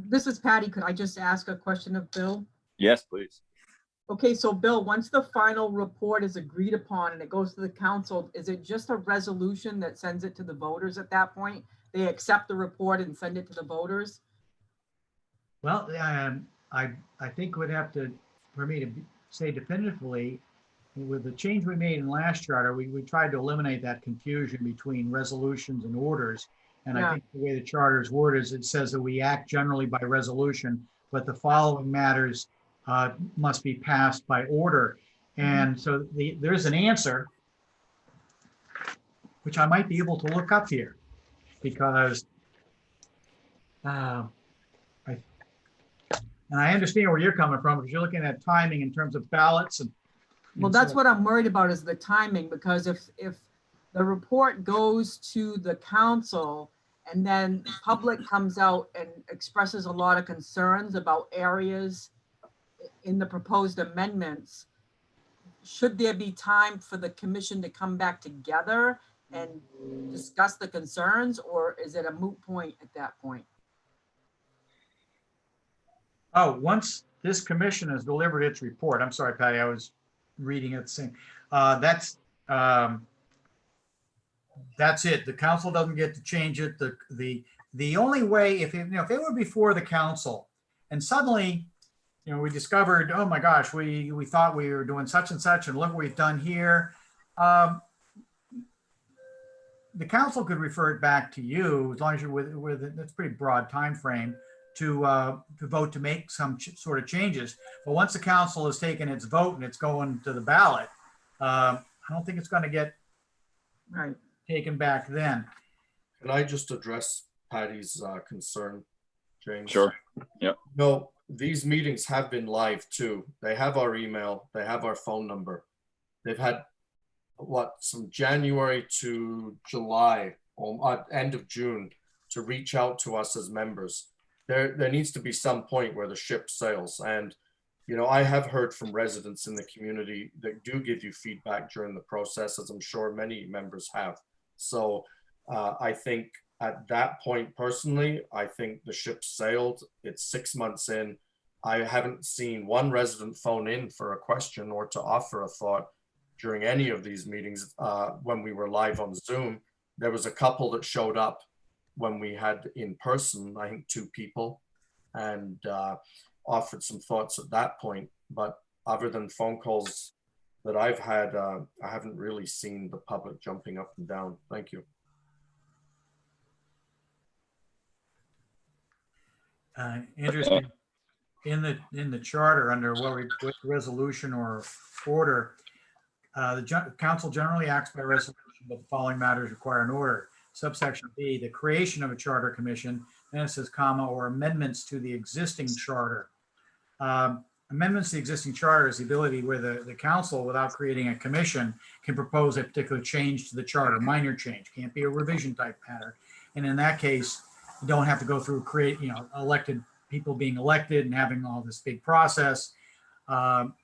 This is Patty. Could I just ask a question of Bill? Yes, please. Okay, so Bill, once the final report is agreed upon and it goes to the council, is it just a resolution that sends it to the voters at that point? They accept the report and send it to the voters? Well, I think would have to, for me to say definitively, with the change we made in last charter, we tried to eliminate that confusion between resolutions and orders. And I think the way the charter is worded is it says that we act generally by resolution, but the following matters must be passed by order. And so there's an answer, which I might be able to look up here, because I understand where you're coming from, because you're looking at timing in terms of ballots. Well, that's what I'm worried about, is the timing, because if the report goes to the council and then the public comes out and expresses a lot of concerns about areas in the proposed amendments, should there be time for the commission to come back together and discuss the concerns, or is it a moot point at that point? Oh, once this commission has delivered its report, I'm sorry, Patty, I was reading it same. That's it. The council doesn't get to change it. The only way, if it were before the council and suddenly, we discovered, oh my gosh, we thought we were doing such and such, and look what we've done here. The council could refer it back to you, as long as you're with that's a pretty broad time frame, to vote to make some sort of changes. But once the council has taken its vote and it's going to the ballot, I don't think it's going to get taken back then. Can I just address Patty's concern, James? Sure. No, these meetings have been live too. They have our email, they have our phone number. They've had from January to July or end of June to reach out to us as members. There needs to be some point where the ship sails. And, you know, I have heard from residents in the community that do give you feedback during the process, as I'm sure many members have. So I think at that point, personally, I think the ship sailed. It's 6 months in. I haven't seen one resident phone in for a question or to offer a thought during any of these meetings. When we were live on Zoom, there was a couple that showed up when we had in person, I think 2 people, and offered some thoughts at that point. But other than phone calls that I've had, I haven't really seen the public jumping up and down. Thank you. Interesting. In the charter, under what resolution or order, the council generally acts by resolution, but the following matters require an order. Subsection B, the creation of a charter commission, then it says comma, or amendments to the existing charter. Amendments to the existing charter is the ability where the council, without creating a commission, can propose a particular change to the charter, minor change, can't be a revision type matter. And in that case, you don't have to go through elected people being elected and having all this big process.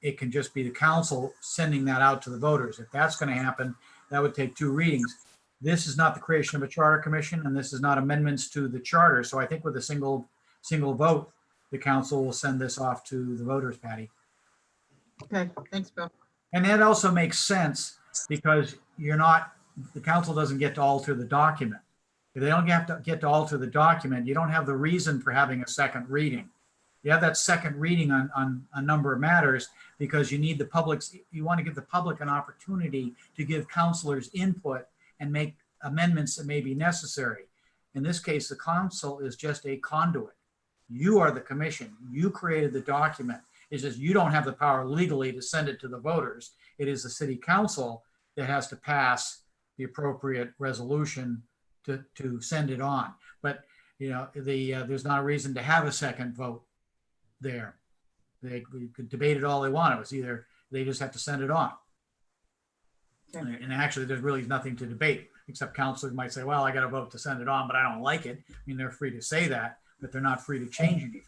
It can just be the council sending that out to the voters. If that's going to happen, that would take 2 readings. This is not the creation of a charter commission, and this is not amendments to the charter. So I think with a single vote, the council will send this off to the voters, Patty. Okay, thanks, Bill. And that also makes sense because the council doesn't get to alter the document. If they don't get to alter the document, you don't have the reason for having a second reading. You have that second reading on a number of matters because you want to give the public an opportunity to give councilors input and make amendments that may be necessary. In this case, the council is just a conduit. You are the commission. You created the document. It's just you don't have the power legally to send it to the voters. It is the city council that has to pass the appropriate resolution to send it on. But there's not a reason to have a second vote there. We could debate it all they want. It was either they just have to send it on. Okay. And actually, there's really nothing to debate, except councilors might say, well, I got to vote to send it on, but I don't like it. I mean, they're free to say that, but they're not free to change anything.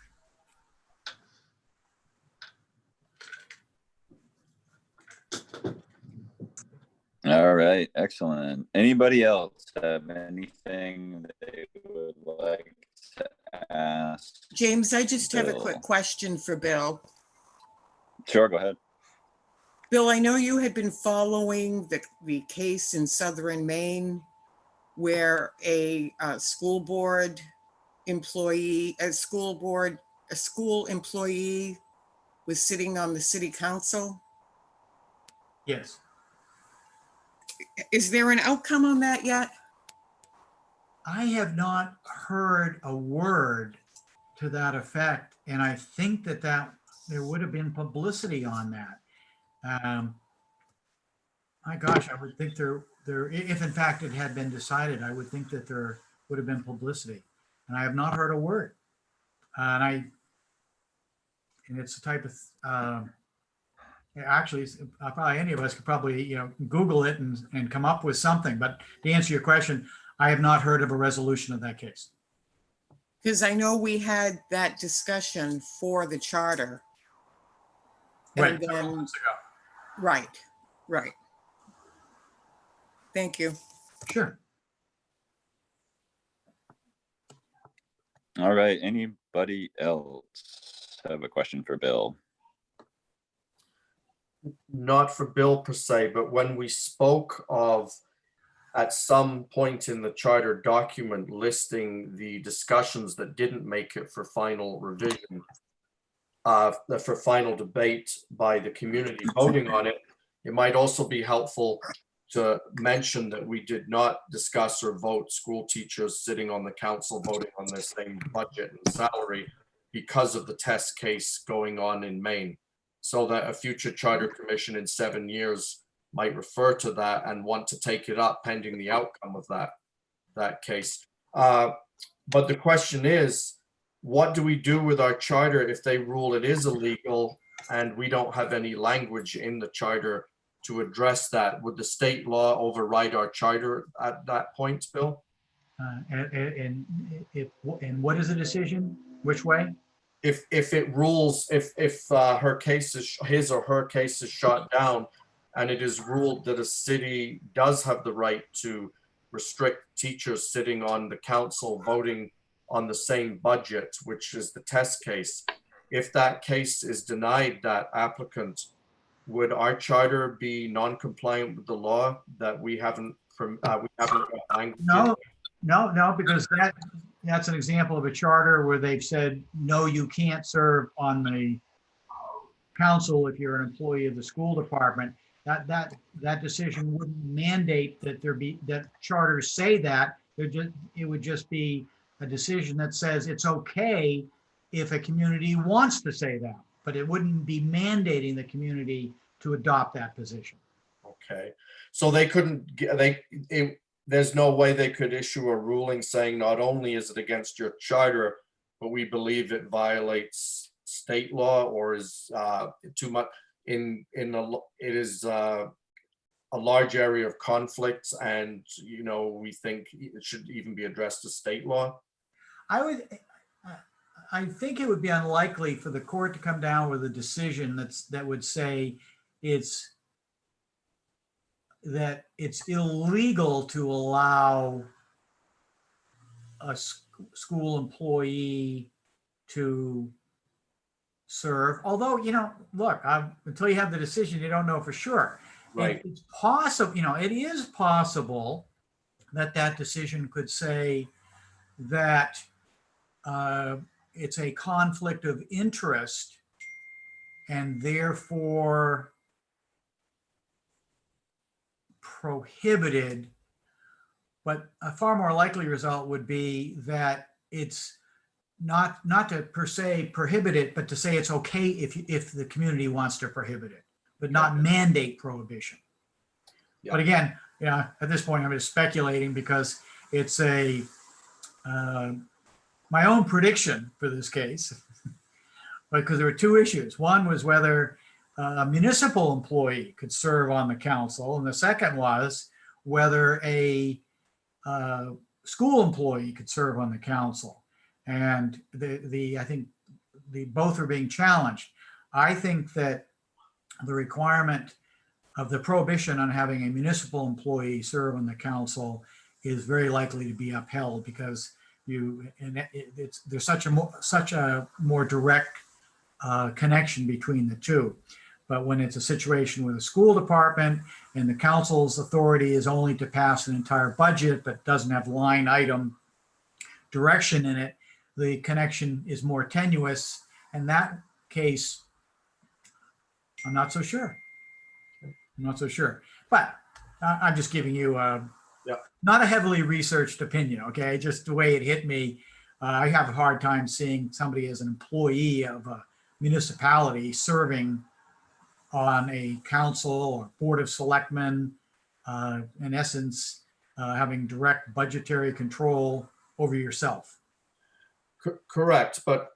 All right, excellent. Anybody else have anything they would like to ask? James, I just have a Bill? quick question for Bill. Sure, go ahead. Bill, I know you had been following the case in Southern Maine where a school employee was sitting on the city council. Yes. Is there an outcome on that yet? I have not heard a word to that effect, and I think that there would have been publicity on that. My gosh, I would think there, if in fact it had been decided, I would think that there would have been publicity, and I have not heard a word. And it's the type of actually, probably any of us could probably Google it and come up with something. But to answer your question, I have not heard of a resolution of that case. Because I know we had that discussion for the charter. Right. And Several then, months ago. right. Thank you. Sure. All right, anybody else have a question for Bill? Not for Bill per se, but when we spoke of at some point in the charter document listing the discussions that didn't make it for final revision, for final debate by the community voting on it, it might also be helpful to mention that we did not discuss or vote school teachers sitting on the council voting on the same budget and salary because of the test case going on in Maine. So that a future charter commission in 7 years might refer to that and want to take it up pending the outcome of that. that case. But the question is, what do we do with our charter if they rule it is illegal and we don't have any language in the charter to address that? Would the state law override our charter at that point, Bill? And what is the decision? Which way? If it rules, if her case is, his or her case is shot down, and it is ruled that a city does have the right to restrict teachers sitting on the council voting on the same budget, which is the test case. If that case is denied that applicant, would our charter be non-compliant with the law that we haven't got language in? No, because that's an example of a charter where they've said, no, you can't serve on the council if you're an employee of the school department. That decision wouldn't mandate that charters say that. It would just be a decision that says it's okay if a community wants to say that, but it wouldn't be mandating the community to adopt that position. Okay, so they couldn't, there's no way they could issue a ruling saying not only is it against your charter, but we believe it violates state law or is too much it is a large area of conflicts, and we think it should even be addressed as state law. I think it would be unlikely for the court to come down with a decision that would say that it's illegal to allow a school employee to serve. Although, look, until you have the decision, you don't know for sure. Right. It's possible, it is possible that decision could say that it's a conflict of interest and therefore prohibited, but a far more likely result would be that it's not to per se prohibit it, but to say it's okay if the community wants to prohibit it, but not mandate prohibition. Yeah. But again, at this point, I'm just speculating because it's my own prediction for this case, because there were two issues. One was whether a municipal employee could serve on the council, and the second was whether a school employee could serve on the council. And I think both are being challenged. I think that the requirement of the prohibition on having a municipal employee serve on the council is very likely to be upheld because there's such a more direct connection between the two. But when it's a situation with a school department and the council's authority is only to pass an entire budget but doesn't have line item direction in it, the connection is more tenuous. In that case, I'm not so sure. But I'm just giving you not a heavily researched opinion, okay? Just the way it hit me. I have a hard time seeing somebody as an employee of a municipality serving on a council or board of selectmen, in essence, having direct budgetary control over yourself. Correct, but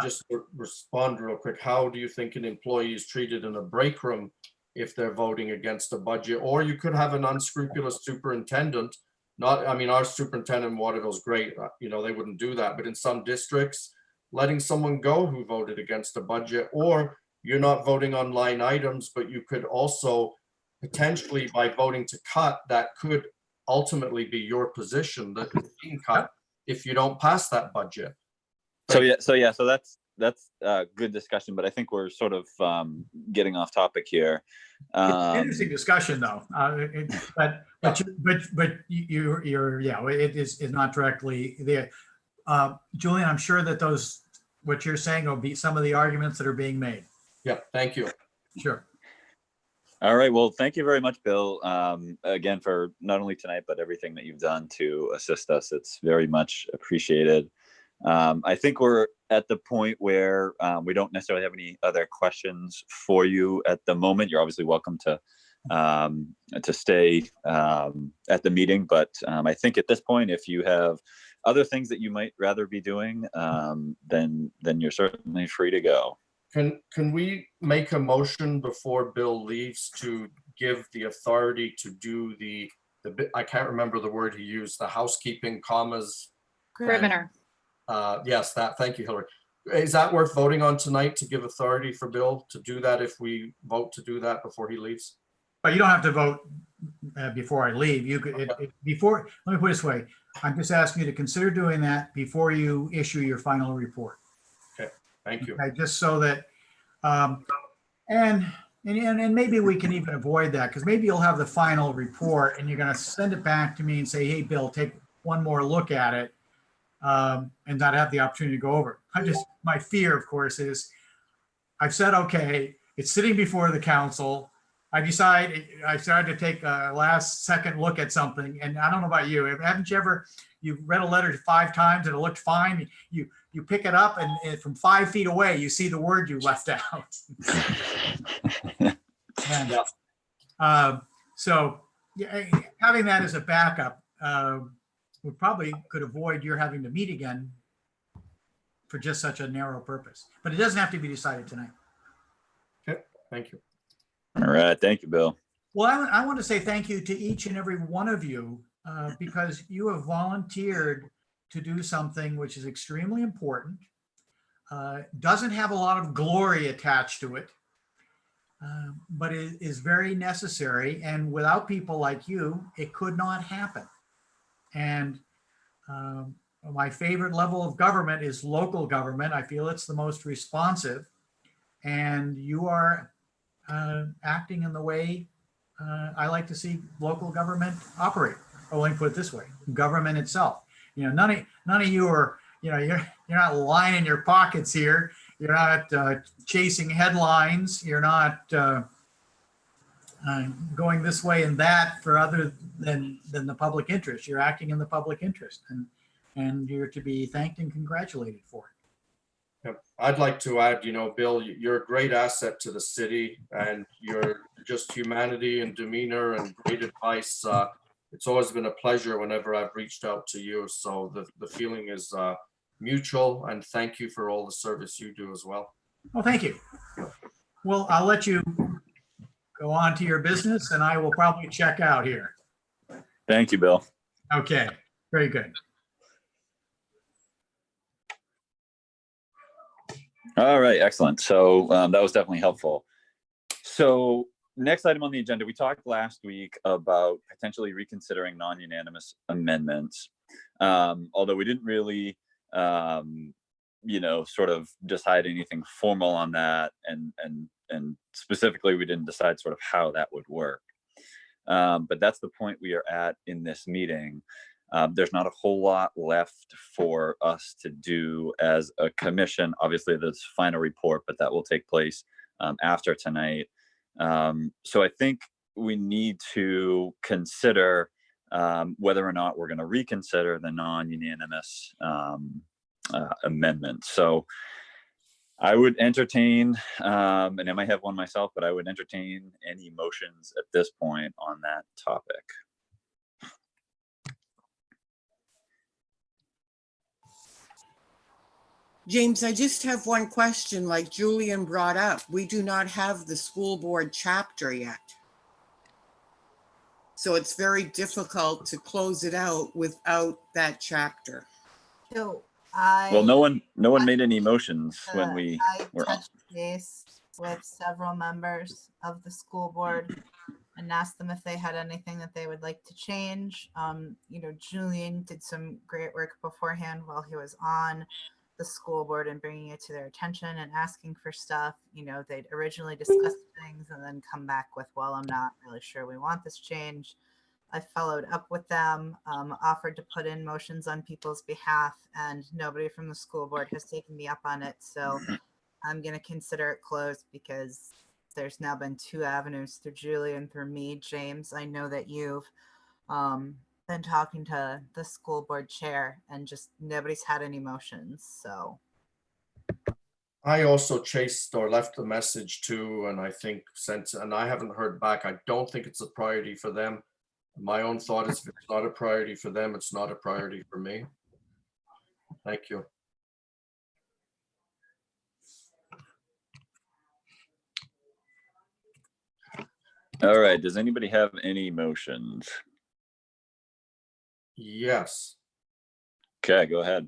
just to respond real quick, how do you think an employee is treated in a break room if they're voting against a budget? Or you could have an unscrupulous superintendent. Our superintendent in Waterville's great, they wouldn't do that, but in some districts, letting someone go who voted against a budget, or you're not voting on line items, but you could also potentially, by voting to cut, that could ultimately be your position that is being cut if you don't pass that budget. So that's a good discussion, but I think we're sort of getting off topic here. It's an interesting discussion, though. But it is not directly there. Julian, I'm sure that what you're saying will be some of the arguments that are being made. Yeah, thank you. Sure. All right. Well, thank you very much, Bill, again, for not only tonight, but everything that you've done to assist us. It's very much appreciated. I think we're at the point where we don't necessarily have any other questions for you at the moment. You're obviously welcome to to stay at the meeting. But I think at this point, if you have other things that you might rather be doing, then you're certainly free to go. Can we make a motion before Bill leaves to give the authority to do the I can't remember the word he used, the housekeeping commas. Scrivener. Yes, thank you, Hillary. Is that worth voting on tonight, to give authority for Bill to do that if we vote to do that before he leaves? But you don't have to vote before I leave. You could, before, let me put it this way. I'm just asking you to consider doing that before you issue your final report. Thank you. Okay, just so that, and maybe we can even avoid that, because maybe you'll have the final report and you're gonna send it back to me and say, hey, Bill, take one more look at it, and not have the opportunity to go over it. My fear, of course, is I've said, okay, it's sitting before the council. I decided to take a last second look at something, and I don't know about you. Haven't you ever, you've read a letter 5 times and it looked fine. You pick it up and from 5 feet away, you see the word you left out. And, so yeah, having that as a backup would probably could avoid your having to meet again for just such a narrow purpose. But it doesn't have to be decided tonight. Okay, thank you. All right. Thank you, Bill. Well, I want to say thank you to each and every one of you because you have volunteered to do something which is extremely important, doesn't have a lot of glory attached to it, but it is very necessary. And without people like you, it could not happen. And my favorite level of government is local government. I feel it's the most responsive, and you are acting in the way I like to see local government operate. Or let me put it this way: government itself. You know, none of you are. You know, you're not lining your pockets here. You're not chasing headlines. You're not going this way and that for other than the public interest. You're acting in the public interest, and you're to be thanked and congratulated for it. Yep. I'd like to add, you know, Bill, you're a great asset to the city, and your just humanity and demeanor and great advice. It's always been a pleasure whenever I've reached out to you. So the feeling is mutual, and thank you for all the service you do as well. Well, thank you. Well, I'll let you go on to your business, and I will probably check out here. Thank you, Bill. Okay, very good. All right, excellent. So that was definitely helpful. So next item on the agenda, we talked last week about potentially reconsidering non-unanimous amendments. Although we didn't really, you know, sort of decide anything formal on that. And specifically, we didn't decide sort of how that would work. But that's the point we are at in this meeting. There's not a whole lot left for us to do as a commission. Obviously, there's final report, but that will take place after tonight. So I think we need to consider whether or not we're going to reconsider the non-unanimous amendment. So I would entertain, and I might have one myself, but I would entertain any motions at this point on that topic. James, I just have one question, like Julian brought up. We do not have the school board chapter yet. So it's very difficult to close it out without that chapter. So Well, no one made any motions when we were on. touched base with several members of the school board and asked them if they had anything that they would like to change. You know, Julian did some great work beforehand while he was on the school board and bringing it to their attention and asking for stuff. You know, they'd originally discussed things and then come back with, well, I'm not really sure we want this change. I followed up with them, offered to put in motions on people's behalf, and nobody from the school board has taken me up on it. So I'm going to consider it closed because there's now been 2 avenues through Julie and through me. James, I know that you've been talking to the school board chair and just nobody's had any motions. So I also chased or left a message to, and I think sent, and I haven't heard back. I don't think it's a priority for them. My own thought is if it's not a priority for them, it's not a priority for me. Thank you. All right, does anybody have any motions? Yes, Okay, go ahead.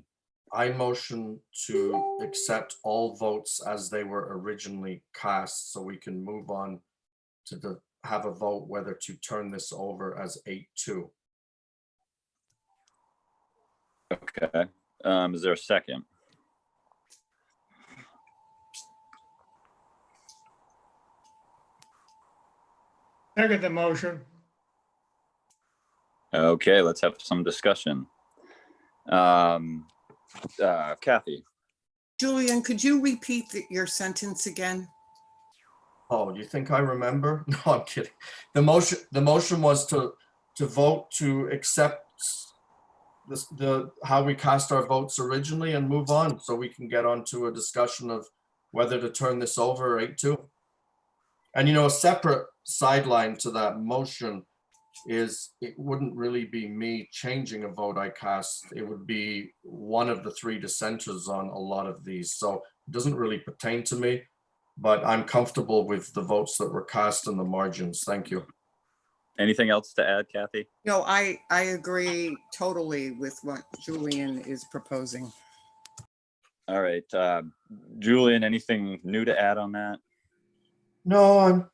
I motion to accept all votes as they were originally cast, so we can move on to have a vote whether to turn this over as 8-2. Okay, is there a second? Second the motion. Okay, let's have some discussion. Kathy, Julian, could you repeat your sentence again? Oh, do you think I remember? No, I'm kidding. The motion was to vote to accept this, how we cast our votes originally and move on so we can get on to a discussion of whether to turn this over 8-2. And a separate sideline to that motion is it wouldn't really be me changing a vote I cast. It would be one of the 3 dissenters on a lot of these. So it doesn't really pertain to me, but I'm comfortable with the votes that were cast and the margins. Thank you. anything else to add, Kathy? No, I agree totally with what Julian is proposing. All right, Julian, anything new to add on that? No,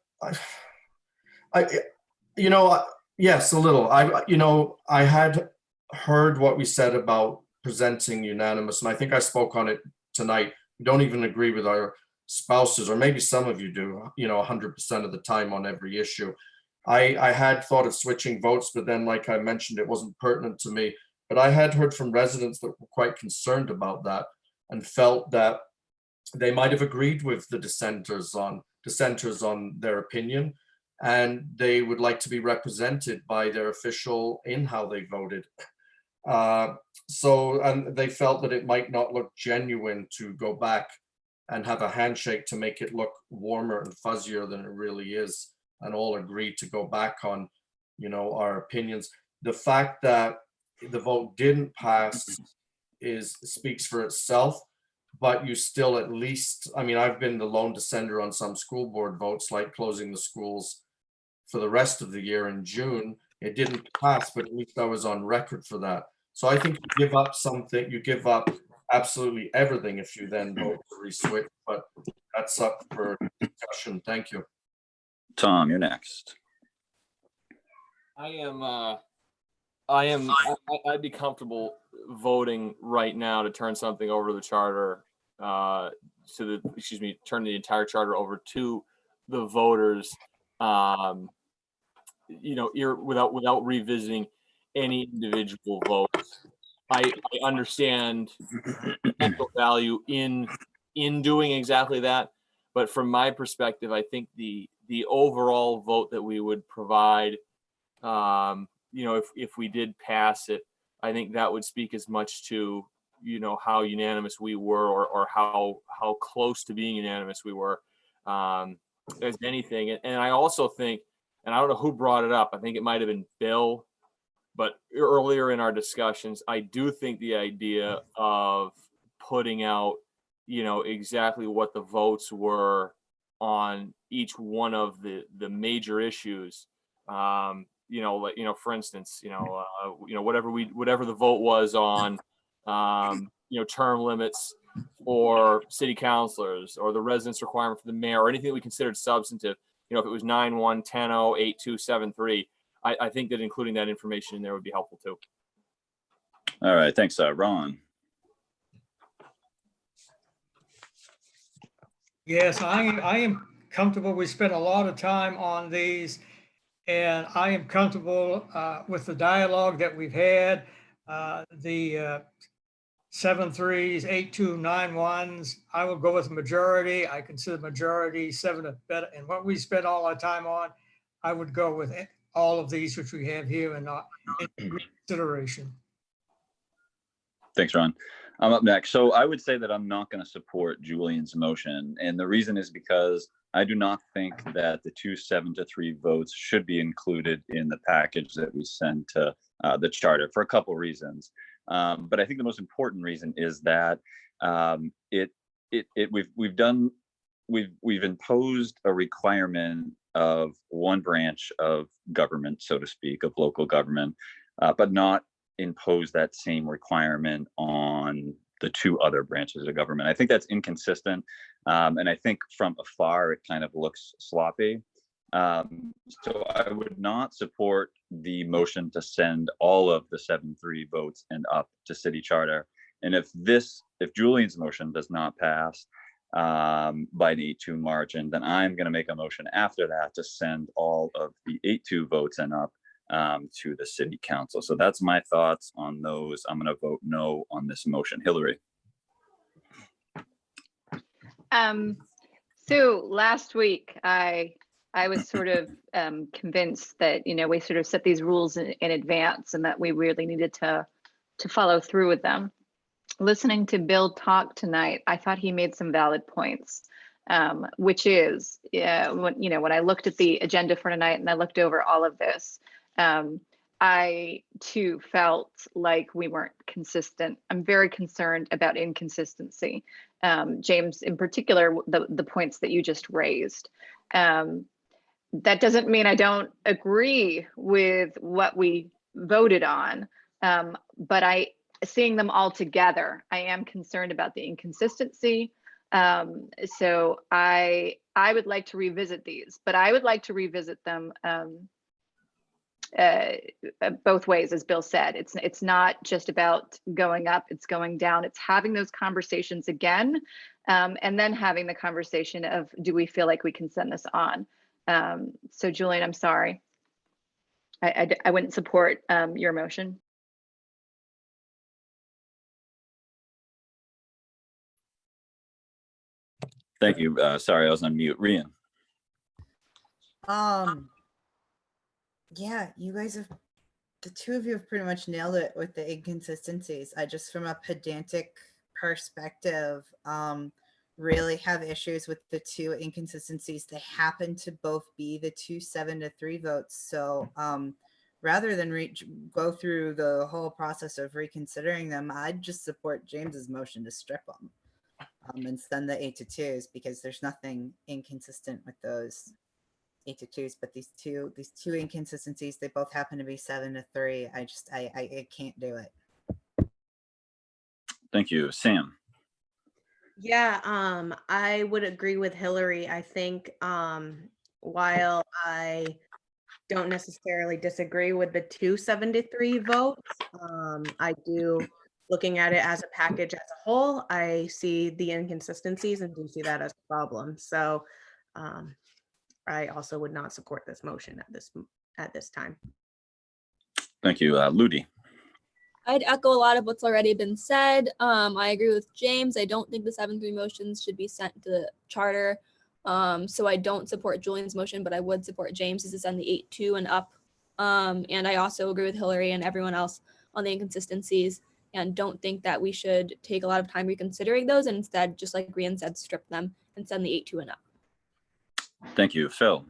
yes, a little. I had heard what we said about presenting unanimous, and I think I spoke on it tonight. We don't even agree with our spouses, or maybe some of you do, 100% of the time on every issue. I had thought of switching votes, but then, like I mentioned, it wasn't pertinent to me. But I had heard from residents that were quite concerned about that and felt that they might have agreed with the dissenters on their opinion, and they would like to be represented by their official in how they voted. And they felt that it might not look genuine to go back and have a handshake to make it look warmer and fuzzier than it really is, and all agree to go back on, our opinions. The fact that the vote didn't pass speaks for itself, but you still at least, I've been the lone dissenter on some school board votes, like closing the schools for the rest of the year in June. It didn't pass, but at least I was on record for that. So I think you give up something, you give up absolutely everything if you then vote to re-switch, but that's up for discussion. Thank you. Tom, you're next. I'd be comfortable voting right now to turn something over to the charter, turn the entire charter over to the voters, without revisiting any individual votes. I understand potential value in doing exactly that, but from my perspective, I think the overall vote that we would provide, if we did pass it, I think that would speak as much to, how unanimous we were, or how close to being unanimous we were, as anything. And I also think, and I don't know who brought it up, I think it might have been Bill, but earlier in our discussions, I do think the idea of putting out, exactly what the votes were on each one of the major issues, for instance, whatever the vote was on, term limits for city councilors, or the residence requirement for the mayor, or anything that we considered substantive, if it was 9-1, 10-0, 8-2, 7-3, I think that including that information in there would be helpful too. All right, thanks, Ron. Yes, I am comfortable. We spent a lot of time on these, and I am comfortable with the dialogue that we've had. The 7-3s, 8-2, 9-1s. I will go with majority. I consider majority 7 better. And what we spent all our time on, I would go with all of these which we have here and not in consideration. Thanks, Ron. I'm up next. So I would say that I'm not going to support Julian's motion. And the reason is because I do not think that the 2 7-3 votes should be included in the package that we send to the charter for a couple reasons. But I think the most important reason is that we've imposed a requirement of one branch of government, so to speak, of local government, but not impose that same requirement on the 2 other branches of government. I think that's inconsistent. And I think from afar, it kind of looks sloppy. So I would not support the motion to send all of the 7-3 votes and up to city charter. And if Julian's motion does not pass by an 8-2 margin, then I'm going to make a motion after that to send all of the 8-2 votes and up to the city council. So that's my thoughts on those. I'm going to vote no on this motion. Hillary. So last week, I was sort of convinced that, we sort of set these rules in advance and that we really needed to follow through with them. Listening to Bill talk tonight, I thought he made some valid points, which is, when I looked at the agenda for tonight and I looked over all of this, I too felt like we weren't consistent. I'm very concerned about inconsistency. James, in particular, the points that you just raised. That doesn't mean I don't agree with what we voted on, but seeing them all together, I am concerned about the inconsistency. So I would like to revisit these, but I would like to revisit them both ways, as Bill said. It's not just about going up, it's going down. It's having those conversations again, and then having the conversation of, do we feel like we can send this on? So Julian, I'm sorry. I wouldn't support your motion. Thank you. Sorry, I was on mute. Rian. Yeah, you guys the 2 of you have pretty much nailed it with the inconsistencies. I just, from a pedantic perspective, really have issues with the 2 inconsistencies. They happen to both be the 2 7-3 votes. So rather than go through the whole process of reconsidering them, I'd just support James's motion to strip them and send the 8-2s, because there's nothing inconsistent with those 8-2s. But these two inconsistencies, they both happen to be 7-3. I can't do it. Thank you. Sam. Yeah, I would agree with Hillary. I think while I don't necessarily disagree with the 2 7-3 votes, I do, looking at it as a package as a whole, I see the inconsistencies and do see that as a problem. So I also would not support this motion at this time. Thank you. Ludi. I'd echo a lot of what's already been said. I agree with James. I don't think the 7-3 motions should be sent to the charter. So I don't support Julian's motion, but I would support James's to send the 8-2 and up. And I also agree with Hillary and everyone else on the inconsistencies, and don't think that we should take a lot of time reconsidering those, and instead, just like Rian said, strip them and send the 8-2 and up. Thank you. Phil.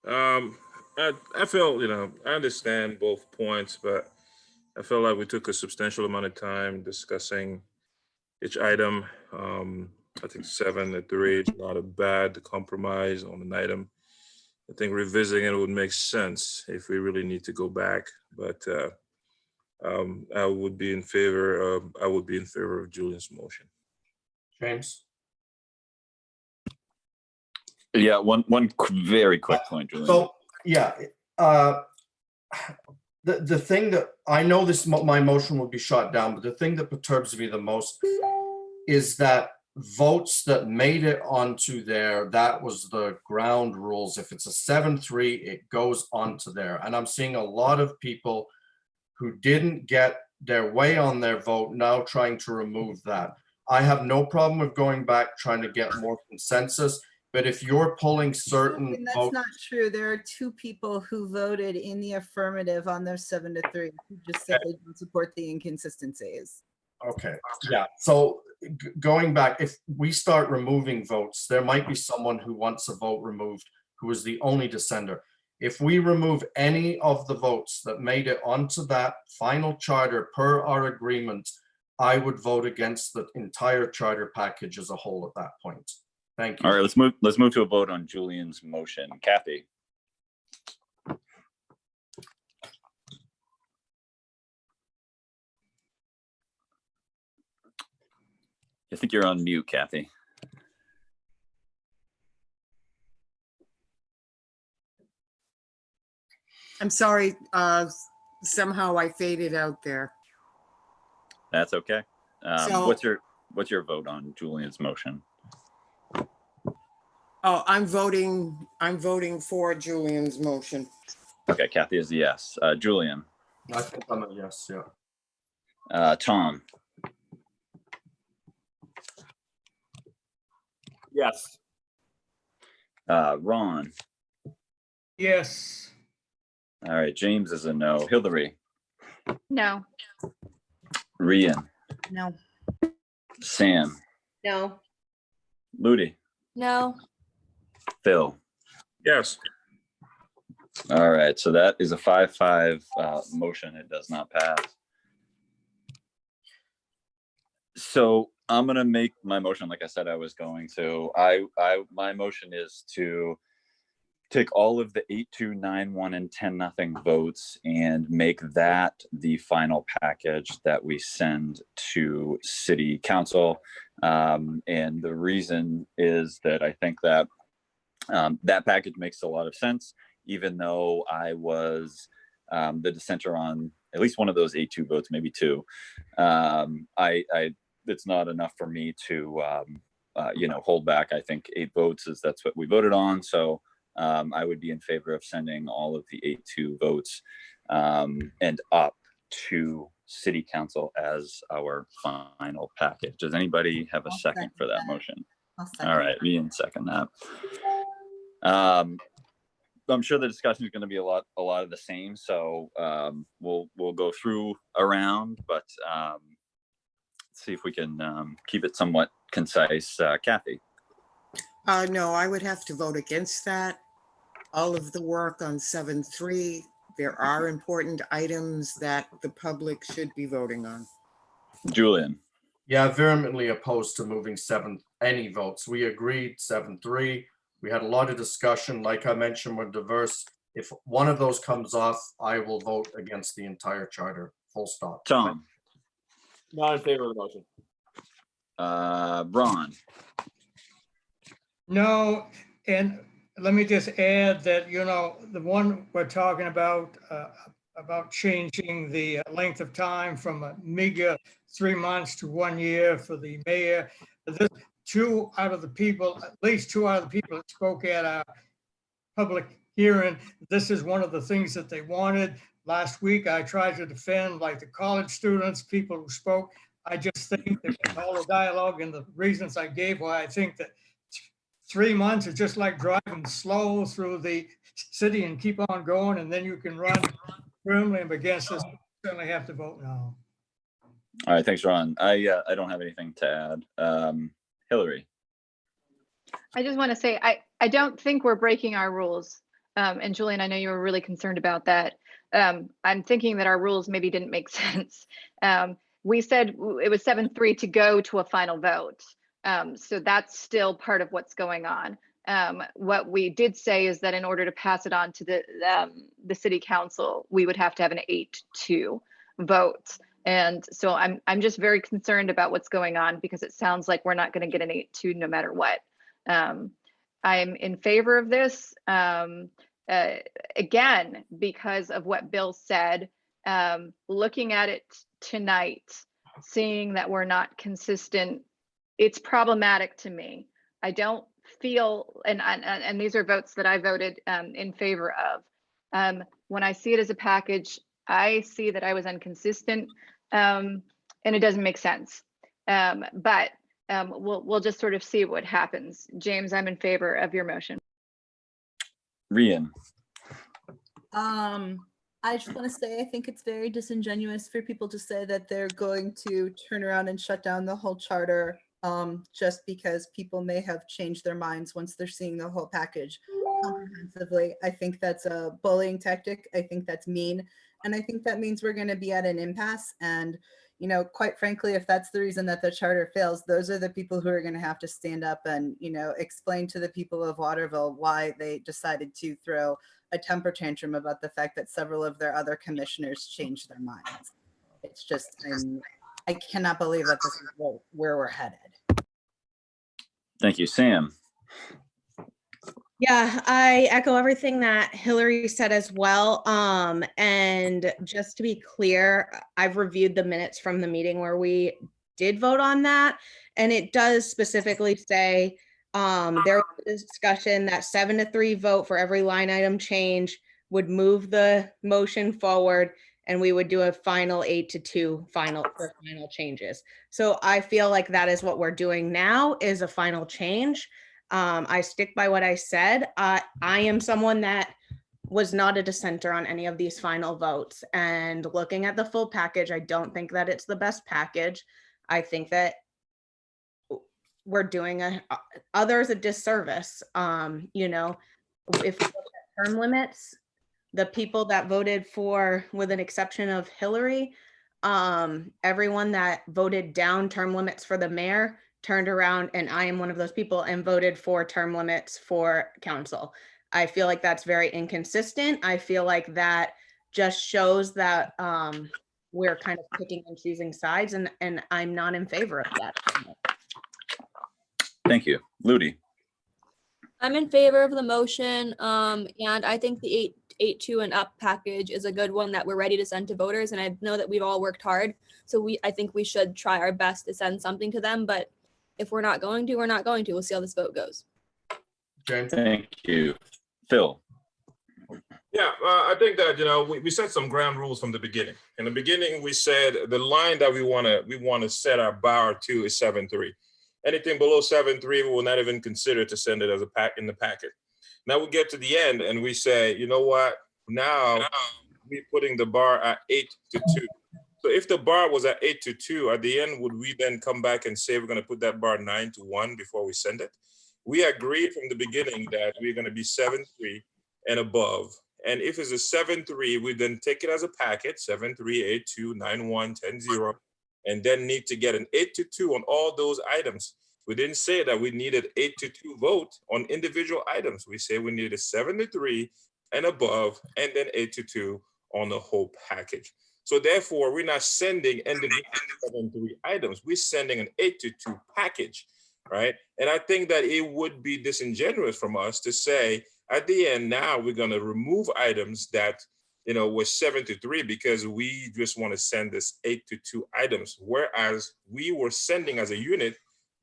I feel, I understand both points, but I feel like we took a substantial amount of time discussing each item. I think 7-3 is not a bad compromise on an item. I think revisiting it would make sense if we really need to go back, but I would be in favor of Julian's motion. James? Yeah, one very quick point, Julian. So, yeah, the thing that, I know my motion will be shot down, but the thing that perturbs me the most is that votes that made it onto there, that was the ground rules. If it's a 7-3, it goes onto there. And I'm seeing a lot of people who didn't get their way on their vote now trying to remove that. I have no problem with going back, trying to get more consensus. But if you're pulling certain And that's votes, not true. There are two people who voted in the affirmative on their 7-3, who just said they don't support the inconsistencies. okay, yeah. So going back, if we start removing votes, there might be someone who wants a vote removed who is the only dissenter. If we remove any of the votes that made it onto that final charter per our agreement, I would vote against the entire charter package as a whole at that point. Thank you. All right, let's move to a vote on Julian's motion. Kathy? I think you're on mute, Kathy. I'm sorry, somehow I faded out there. That's okay. So- What's your vote on Julian's motion? Oh, I'm voting for Julian's motion. Okay, Kathy is a yes. Julian? I think I'm a yes, yeah. Tom? Yes. Ron? Yes. All right, James is a no. Hillary? No. Rian? No. Sam? No. Ludi? No. Phil? Yes. All right, so that is a 5-5 motion. It does not pass. So I'm gonna make my motion like I said I was going to. My motion is to take all of the 8-2, 9-1, and 10-0 votes and make that the final package that we send to City Council. And the reason is that I think that that package makes a lot of sense, even though I was the dissenter on at least one of those 8-2 votes, maybe two. It's not enough for me to hold back. I think 8 votes that's what we voted on. So I would be in favor of sending all of the 8-2 votes and up to City Council as our final package. Does anybody have a I'll second for that that. motion? I'll second. All right, me and second that. I'm sure the discussion is going to be a lot of the same. So we'll go through around, but see if we can keep it somewhat concise. Kathy? No, I would have to vote against that. All of the work on 7-3, there are important items that the public should be voting on. Julian? Yeah, vehemently opposed to moving any votes. We agreed 7-3. We had a lot of discussion. Like I mentioned, we're diverse. If one of those comes off, I will vote against the entire charter, full stop. Tom? Not in favor of the motion. Ron? No, and let me just add that, the one we're talking about changing the length of time from a meager 3 months to 1 year for the mayor. At least two out of the people that spoke at our public hearing, this is one of the things that they wanted. Last week, I tried to defend like the college students, people who spoke. I just think that all the dialogue and the reasons I gave why I think that 3 months is just like driving slow through the city and keep on going, and then you can run firmly against this. Certainly have to vote no. All right, thanks, Ron. I don't have anything to add. Hillary? I just want to say, I don't think we're breaking our rules. And Julian, I know you were really concerned about that. I'm thinking that our rules maybe didn't make sense. We said it was 7-3 to go to a final vote. So that's still part of what's going on. What we did say is that in order to pass it on to the City Council, we would have to have an 8-2 vote. And so I'm just very concerned about what's going on because it sounds like we're not going to get an 8-2 no matter what. I'm in favor of this, again, because of what Bill said, looking at it tonight, seeing that we're not consistent, it's problematic to me. I don't feel, and these are votes that I voted in favor of. When I see it as a package, I see that I was inconsistent, and it doesn't make sense. But we'll just sort of see what happens. James, I'm in favor of your motion. Rian, I just want to say, I think it's very disingenuous for people to say that they're going to turn around and shut down the whole charter just because people may have changed their minds once they're seeing the whole package comprehensively. I think that's a bullying tactic. I think that's mean. And I think that means we're going to be at an impasse. And, you know, quite frankly, if that's the reason that the charter fails, those are the people who are going to have to stand up and, you know, explain to the people of Waterville why they decided to throw a temper tantrum about the fact that several of their other commissioners changed their minds. It's just, I cannot believe that this is where we're headed. thank you. Sam, Yeah, I echo everything that Hillary said as well. And just to be clear, I've reviewed the minutes from the meeting where we did vote on that. And it does specifically say there was a discussion that 7-3 vote for every line item change would move the motion forward, and we would do a final 8-2 final changes. So I feel like that is what we're doing now, is a final change. I stick by what I said. I am someone that was not a dissenter on any of these final votes, and looking at the full package, I don't think that it's the best package. I think that we're doing others a disservice. You know, if we look at term limits, the people that voted for, with an exception of Hillary, everyone that voted down term limits for the mayor turned around, and I am one of those people, and voted for term limits for council. I feel like that's very inconsistent. I feel like that just shows that we're kind of picking and choosing sides, and I'm not in favor of that. thank you. Ludi, I'm in favor of the motion, and I think the 8-2 and up package is a good one that we're ready to send to voters. And I know that we've all worked hard, so I think we should try our best to send something to them. But if we're not going to, we're not going to. We'll see how this vote goes. James? thank you. Phil, Yeah, I think that, you know, we set some ground rules from the beginning. In the beginning, we said the line that we want to set our bar to is 7-3. Anything below 7-3, we will not even consider to send it as a pack in the packet. Now we get to the end and we say, you know what? Now we're putting the bar at 8-2. So if the bar was at 8-2, at the end, would we then come back and say we're going to put that bar 9-1 before we send it? We agreed from the beginning that we're going to be 7-3 and above. And if it's a 7-3, we then take it as a packet, 7-3, 8-2, 9-1, 10-0, and then need to get an 8-2 on all those items. We didn't say that we needed 8-2 vote on individual items. We say we needed 7-3 and above, and then 8-2 on the whole package. So therefore, we're not sending individual 7-3 items. We're sending an 8-2 package, right? And I think that it would be disingenuous from us to say, at the end, now we're going to remove items that, you know, were 7-3 because we just want to send this 8-2 items, whereas we were sending as a unit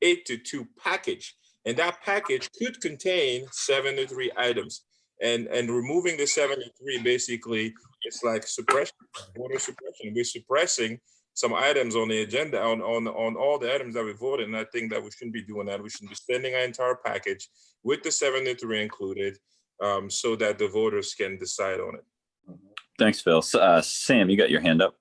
8-2 package, and that package could contain 7-3 items. And removing the 7-3 basically, it's like suppression, voter suppression. We're suppressing some items on the agenda, on all the items that we voted, and I think that we shouldn't be doing that. We should be sending our entire package with the 7-3 included, so that the voters can decide on it. thanks, Phil. Sam, you got your hand up.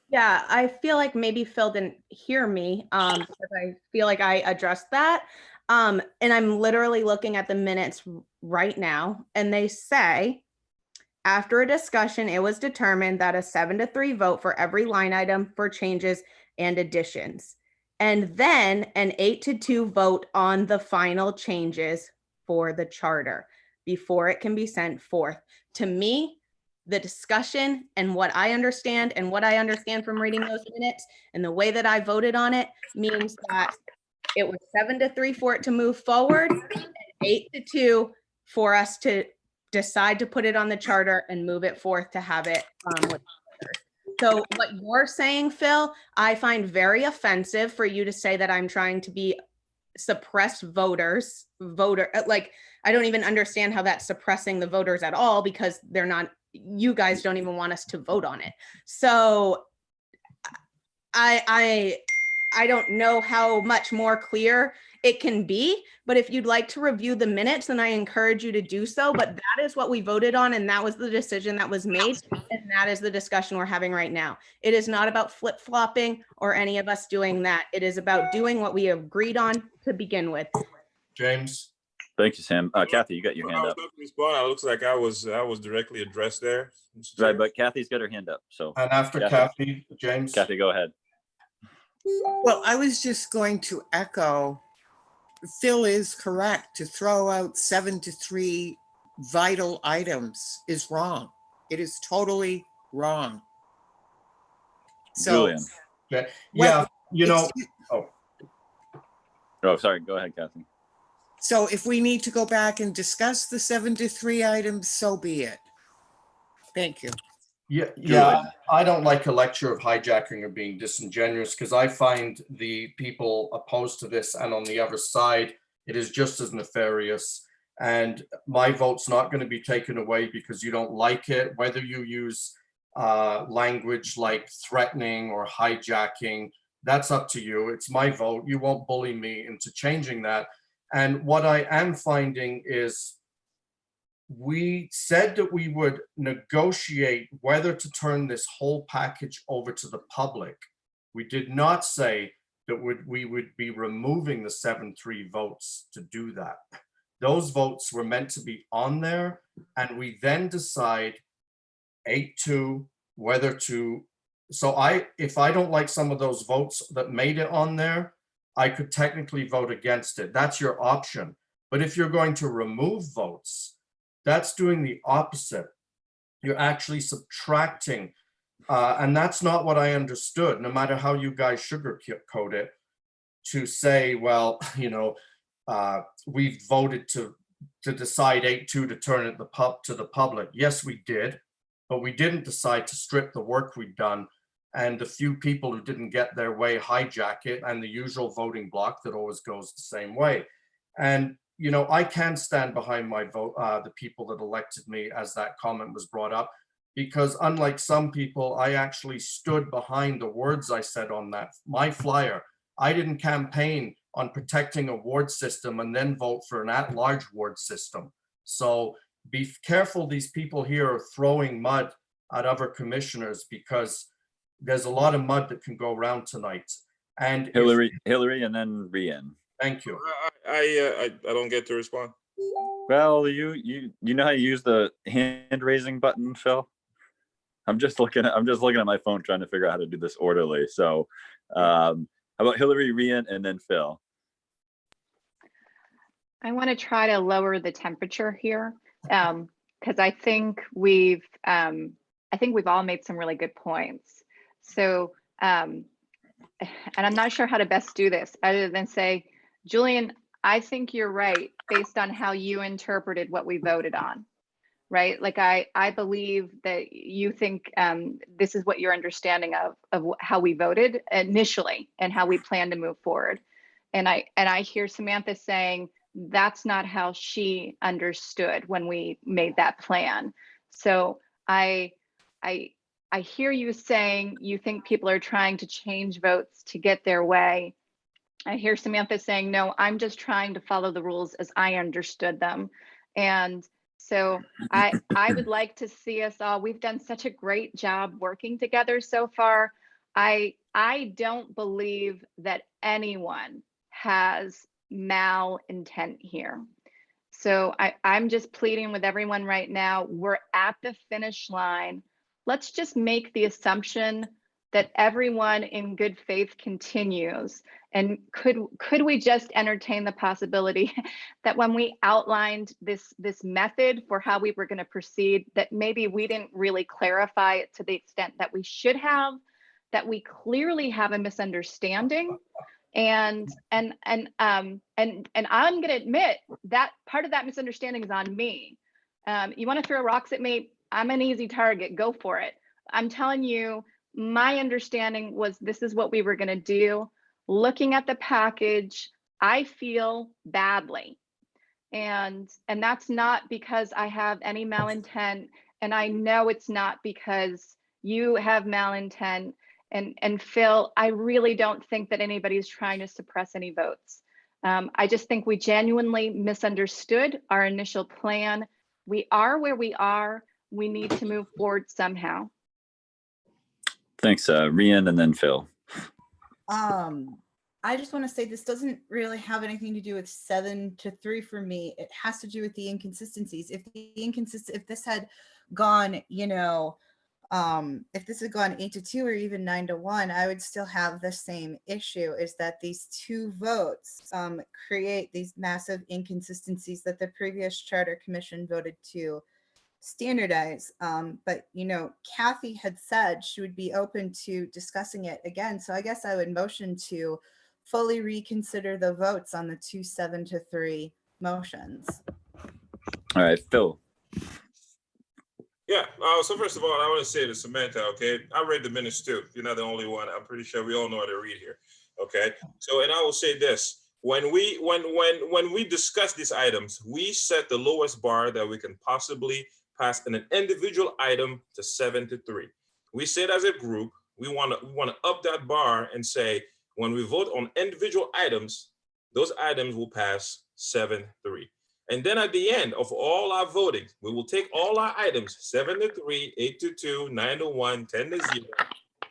Yeah, I feel like maybe Phil didn't hear me, because I feel like I addressed that. And I'm literally looking at the minutes right now, and they say, after a discussion, it was determined that a 7-3 vote for every line item for changes and additions, and then an 8-2 vote on the final changes for the charter before it can be sent forth. To me, the discussion and what I understand from reading those minutes and the way that I voted on it means that it was 7-3 for it to move forward, and 8-2 for us to decide to put it on the charter and move it forth to have it with others. So what you're saying, Phil, I find very offensive for you to say that I'm trying to be suppress like, I don't even understand how that's suppressing the voters at all, because they're not, you guys don't even want us to vote on it. So I I don't know how much more clear it can be, but if you'd like to review the minutes, then I encourage you to do so. But that is what we voted on, and that was the decision that was made, and that is the discussion we're having right now. It is not about flip-flopping or any of us doing that. It is about doing what we agreed on to begin with. James? Thank you, Sam. Kathy, you got your I hand was up. about to respond. It looks like I was directly addressed there. Mr. Right, Chair. but Kathy's got her hand up, so And after Kathy, James? Kathy, go ahead. Well, I was just going to echo, Phil is correct. To throw out 7 to 3 vital items is wrong. It is totally wrong. So, Julian. Yeah, well, you know, excuse- Oh, sorry. Go ahead, Kathy. so if we need to go back and discuss the 7 to 3 items, so be it. Thank you. yeah, Julian. I don't like a lecture of hijacking or being disingenuous, because I find the people opposed to this and on the other side, it is just as nefarious. And my vote's not going to be taken away because you don't like it, whether you use language like threatening or hijacking. That's up to you. It's my vote. You won't bully me into changing that. And what I am finding is we said that we would negotiate whether to turn this whole package over to the public. We did not say that we would be removing the 7-3 votes to do that. Those votes were meant to be on there, and we then decide 8-2 whether to. So if I don't like some of those votes that made it on there, I could technically vote against it. That's your option. But if you're going to remove votes, that's doing the opposite. You're actually subtracting. And that's not what I understood, no matter how you guys sugarcoat it, to say, well, you know, we've voted to decide 8-2 to turn it to the public. Yes, we did, but we didn't decide to strip the work we've done and the few people who didn't get their way hijack it, and the usual voting block that always goes the same way. And, you know, I can stand behind my vote, the people that elected me, as that comment was brought up, because unlike some people, I actually stood behind the words I said on my flyer. I didn't campaign on protecting a ward system and then vote for an at-large ward system. So be careful, these people here are throwing mud at other commissioners, because there's a lot of mud that can go around tonight. And Hillary, and then Rian. Thank you. I don't get to respond. Well, you know how you use the hand raising button, Phil? I'm just looking at my phone trying to figure out how to do this orderly. So how about Hillary, Rian, and then Phil? I want to try to lower the temperature here, because I think we've all made some really good points. So, and I'm not sure how to best do this other than say, Julian, I think you're right based on how you interpreted what we voted on, right? Like I believe that you think this is what your understanding of how we voted initially and how we plan to move forward. And I hear Samantha saying that's not how she understood when we made that plan. So I hear you saying you think people are trying to change votes to get their way. I hear Samantha saying, no, I'm just trying to follow the rules as I understood them. And so I would like to see us all, we've done such a great job working together so far. I don't believe that anyone has malintent here. So I'm just pleading with everyone right now. We're at the finish line. Let's just make the assumption that everyone in good faith continues. And could we just entertain the possibility that when we outlined this method for how we were going to proceed, that maybe we didn't really clarify it to the extent that we should have, that we clearly have a misunderstanding. And I'm going to admit that part of that misunderstanding is on me. You want to throw rocks at me? I'm an easy target. Go for it. I'm telling you, my understanding was this is what we were going to do. Looking at the package, I feel badly. And that's not because I have any malintent. And I know it's not because you have malintent. And Phil, I really don't think that anybody's trying to suppress any votes. I just think we genuinely misunderstood our initial plan. We are where we are. We need to move forward somehow. Thanks, Rian, and then Phil. I just want to say this doesn't really have anything to do with 7-3 for me. It has to do with the inconsistencies. If this had gone, if this had gone 8-2 or even 9-1, I would still have the same issue, is that these two votes create these massive inconsistencies that the previous Charter Commission voted to standardize. But Kathy had said she would be open to discussing it again. So I guess I would motion to fully reconsider the votes on the 2 7-3 motions. All right, Phil. Yeah. So first of all, I want to say to Samantha, okay, I read the minutes too. You're not the only one. I'm pretty sure we all know how to read here. Okay. So, and I will say this: when we discuss these items, we set the lowest bar that we can possibly pass in an individual item to 7-3. We said as a group, we want to up that bar and say, when we vote on individual items, those items will pass 7-3. And then at the end of all our voting, we will take all our items, 7-3, 8-2, 9-1, 10-0.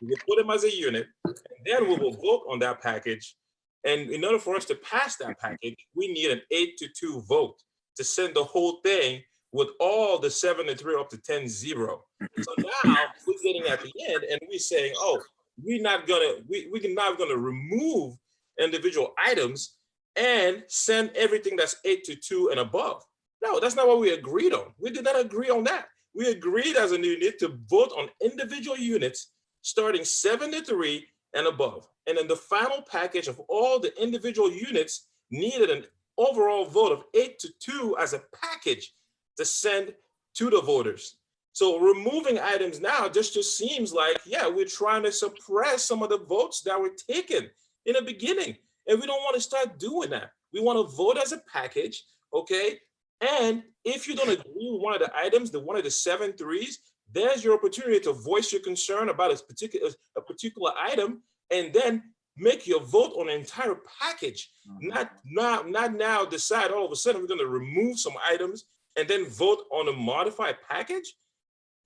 We will put them as a unit, and then we will vote on that package. And in order for us to pass that package, we need an 8-2 vote to send the whole thing with all the 7-3 up to 10-0. So now we're getting at the end and we're saying, oh, we're not gonna remove individual items and send everything that's 8-2 and above. No, that's not what we agreed on. We did not agree on that. We agreed as a unit to vote on individual units starting 7-3 and above. And then the final package of all the individual units needed an overall vote of 8-2 as a package to send to the voters. So removing items now just seems like, yeah, we're trying to suppress some of the votes that were taken in the beginning. And we don't want to start doing that. We want to vote as a package, okay? And if you don't agree with one of the items, one of the 7-3s, there's your opportunity to voice your concern about a particular item, and then make your vote on the entire package. Not now decide all of a sudden we're going to remove some items and then vote on a modified package.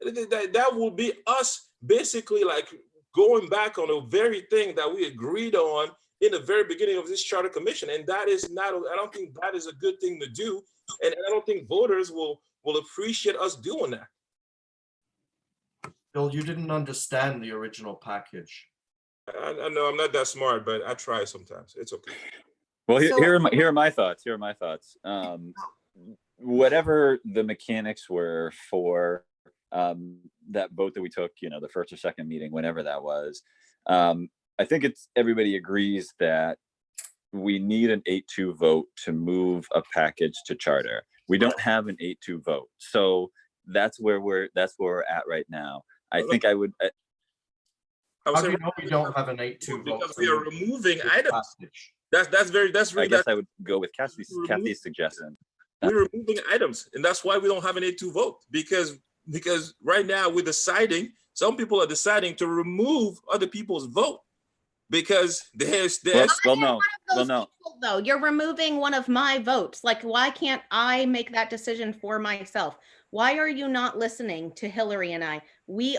That will be us basically like going back on the very thing that we agreed on in the very beginning of this Charter Commission. And that is not, I don't think that is a good thing to do. And I don't think voters will appreciate us doing that. Bill, you didn't understand the original package. I know I'm not that smart, but I try sometimes. It's okay. Well, So- here are my thoughts. Whatever the mechanics were for that vote that we took, the first or second meeting, whenever that was, I think everybody agrees that we need an 8-2 vote to move a package to charter. We don't have an 8-2 vote, so that's where we're at right now. I think I would. How do you know we don't have an 8-2 vote? Because we are removing items. Passage? That's I guess I would go with Kathy's suggestion. We're removing items, and that's why we don't have an 8-2 vote, because right now we're deciding, some people are deciding to remove other people's vote because there's No. Though you're removing one of my votes, like why can't I make that decision for myself? Why are you not listening to Hillary and I? We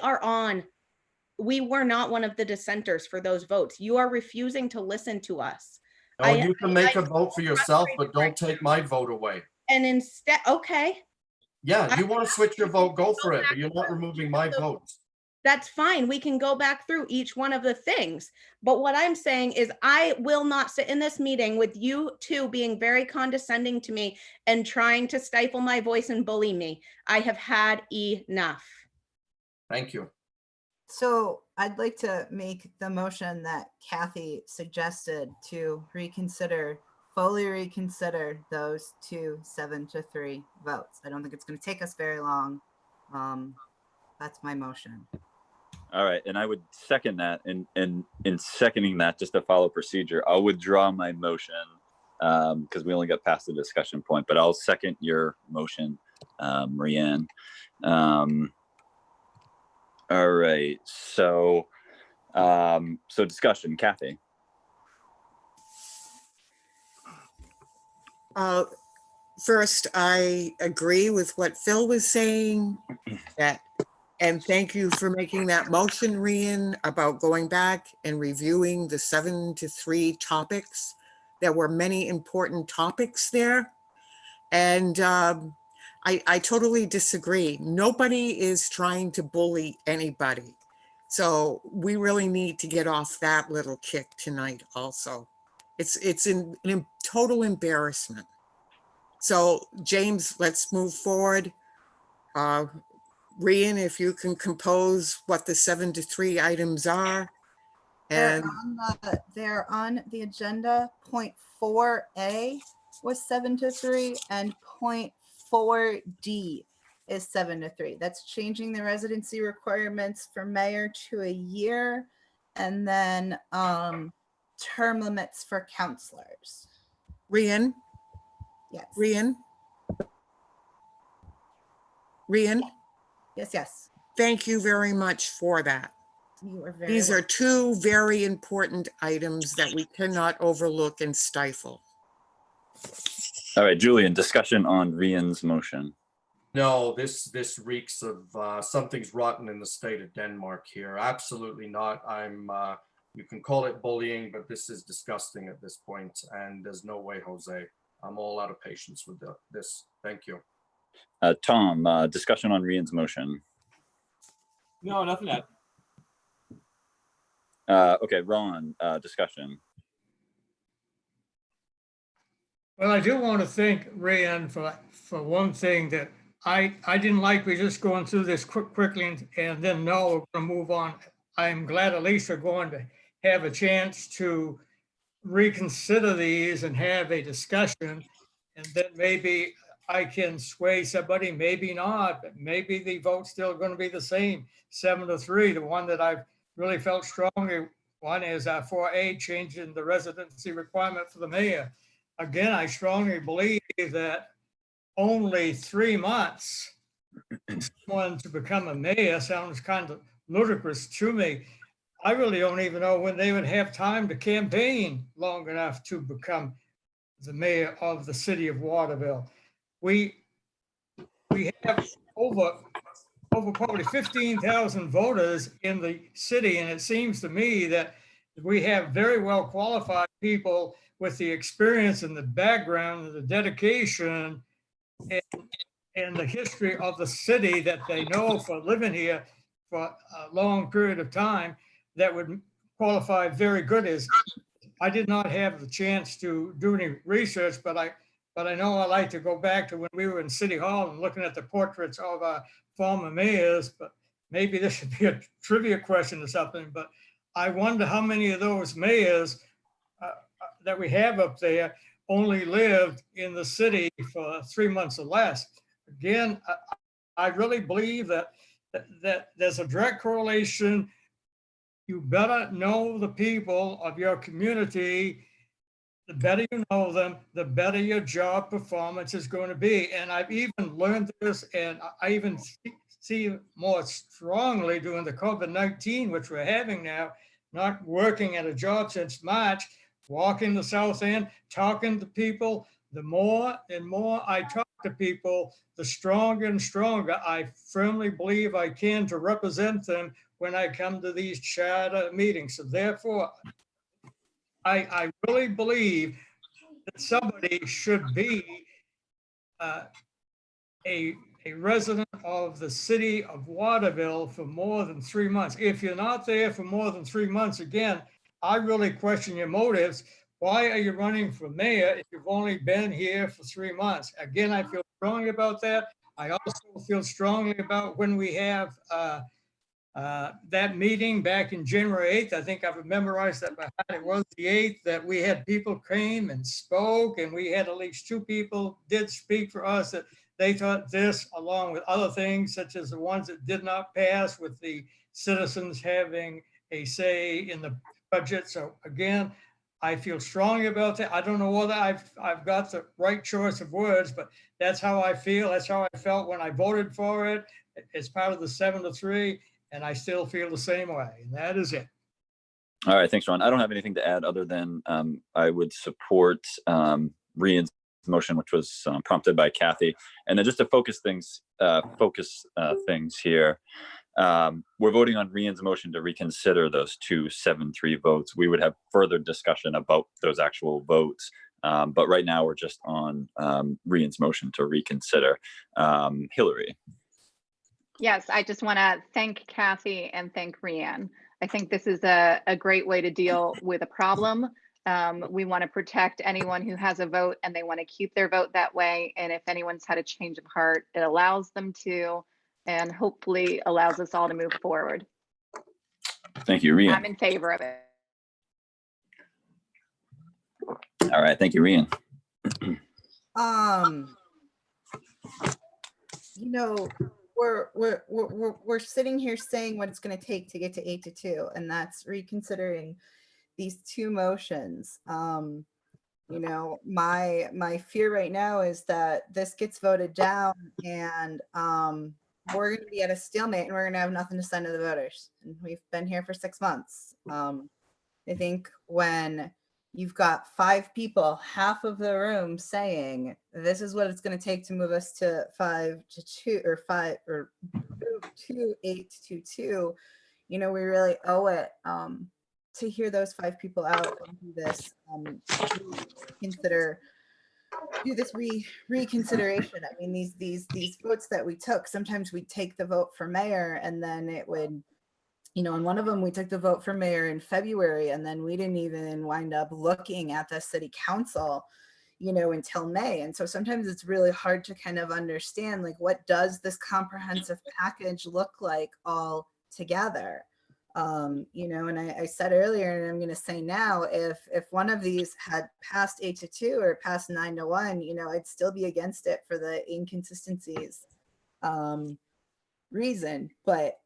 were not one of the dissenters for those votes. You are refusing to listen to us. No, you can make a vote for yourself, but don't take my vote away. And instead, okay, Yeah, you want to switch your vote, go for it, but you're not removing my vote. that's fine. We can go back through each one of the things. But what I'm saying is I will not sit in this meeting with you two being very condescending to me and trying to stifle my voice and bully me. I have had enough. Thank you. So I'd like to make the motion that Kathy suggested to fully reconsider those 2 7-3 votes. I don't think it's going to take us very long. That's my motion. All right, and I would second that. And in seconding that, just to follow procedure, I'll withdraw my motion because we only got past the discussion point. But I'll second your motion, Marianne. All right, so So discussion, Kathy. First, I agree with what Phil was saying, and thank you for making that motion, Rian, about going back and reviewing the 7 to 3 topics. There were many important topics there. And I totally disagree. Nobody is trying to bully anybody. So we really need to get off that little kick tonight also. It's a total embarrassment. So James, let's move forward. Rian, if you can compose what the 7 to 3 items are. And They're on the agenda. Point 4A was 7 to 3 and point 4D is 7 to 3. That's changing the residency requirements for mayor to a year, and then term limits for counselors. Rian, Yes. Rian, Yes. thank you very much for that. You are very These are 2 very important items that we cannot overlook and stifle. All right, Julian, discussion on Rian's motion. No, this reeks of something's rotten in the state of Denmark here. Absolutely not. You can call it bullying, but this is disgusting at this point, and there's no way, Jose. I'm all out of patience with this. Thank you. Tom, discussion on Rian's motion. No, nothing to Uh, okay, Ron, discussion. Well, I do want to thank Rian for one thing that I didn't like. We just going through this quickly and then no, we're going to move on. I'm glad at least we're going to have a chance to reconsider these and have a discussion. And then maybe I can sway somebody, maybe not, but maybe the vote's still going to be the same, 7 to 3. The one that I've really felt strongly, one is 4A, changing the residency requirement for the mayor. Again, I strongly believe that only 3 months someone to become a mayor sounds kind of ludicrous to me. I really don't even know when they would have time to campaign long enough to become the mayor of the city of Waterville. We have over probably 15,000 voters in the city, and it seems to me that we have very well qualified people with the experience and the background and the dedication and the history of the city that they know for living here for a long period of time that would qualify very good. As I did not have the chance to do any research, but I know I like to go back to when we were in City Hall and looking at the portraits of our former mayors, but maybe this should be a trivia question or something, but I wonder how many of those mayors that we have up there only lived in the city for 3 months or less. Again, I really believe that there's a direct correlation. You better know the people of your community. The better you know them, the better your job performance is going to be. And I've even learned this, and I even see more strongly during the COVID-19, which we're having now, not working at a job since March, walking the South End, talking to people. The more and more I talk to people, the stronger and stronger I firmly believe I can to represent them when I come to these charter meetings. So therefore, I really believe that somebody should be a resident of the city of Waterville for more than 3 months. If you're not there for more than 3 months, again, I really question your motives. Why are you running for mayor if you've only been here for 3 months? Again, I feel strongly about that. I also feel strongly about when we have that meeting back in January 8th. I think I've memorized that by heart. It was the 8th that we had people came and spoke, and we had at least 2 people did speak for us that they thought this, along with other things, such as the ones that did not pass with the citizens having a say in the budget. So again, I feel strongly about that. I don't know whether I've got the right choice of words, but that's how I feel. That's how I felt when I voted for it. It's part of the 7 to 3, and I still feel the same way. And that is it. All right, thanks, Ron. I don't have anything to add other than I would support Rian's motion, which was prompted by Kathy. And then just to focus things here, we're voting on Rian's motion to reconsider those 2-7-3 votes. We would have further discussion about those actual votes. But right now we're just on Rian's motion to reconsider. Hillary. Yes, I just want to thank Kathy and thank Rianne. I think this is a great way to deal with a problem. We want to protect anyone who has a vote and they want to keep their vote that way. And if anyone's had a change of heart, it allows them to, and hopefully allows us all to move forward. Thank you, Rian. I'm in favor of it. All right, thank you, Rian. You know, we're sitting here saying what it's going to take to get to 8-2, and that's reconsidering these two motions. You know, my fear right now is that this gets voted down, and we're going to be at a stalemate, and we're going to have nothing to send to the voters. And we've been here for 6 months. I think when you've got 5 people, half of the room saying this is what it's going to take to move us to 5-2 or 8-2, you know, we really owe it to hear those 5 people out and do this, do this reconsideration. I mean, these votes that we took, sometimes we take the vote for mayor and then it would, you know, in one of them, we took the vote for mayor in February, and then we didn't even wind up looking at the city council, you know, until May. And so sometimes it's really hard to kind of understand, like, what does this comprehensive package look like all together? You know, and I said earlier, and I'm going to say now, if one of these had passed 8-2 or passed 9-1, you know, I'd still be against it for the inconsistencies reason. But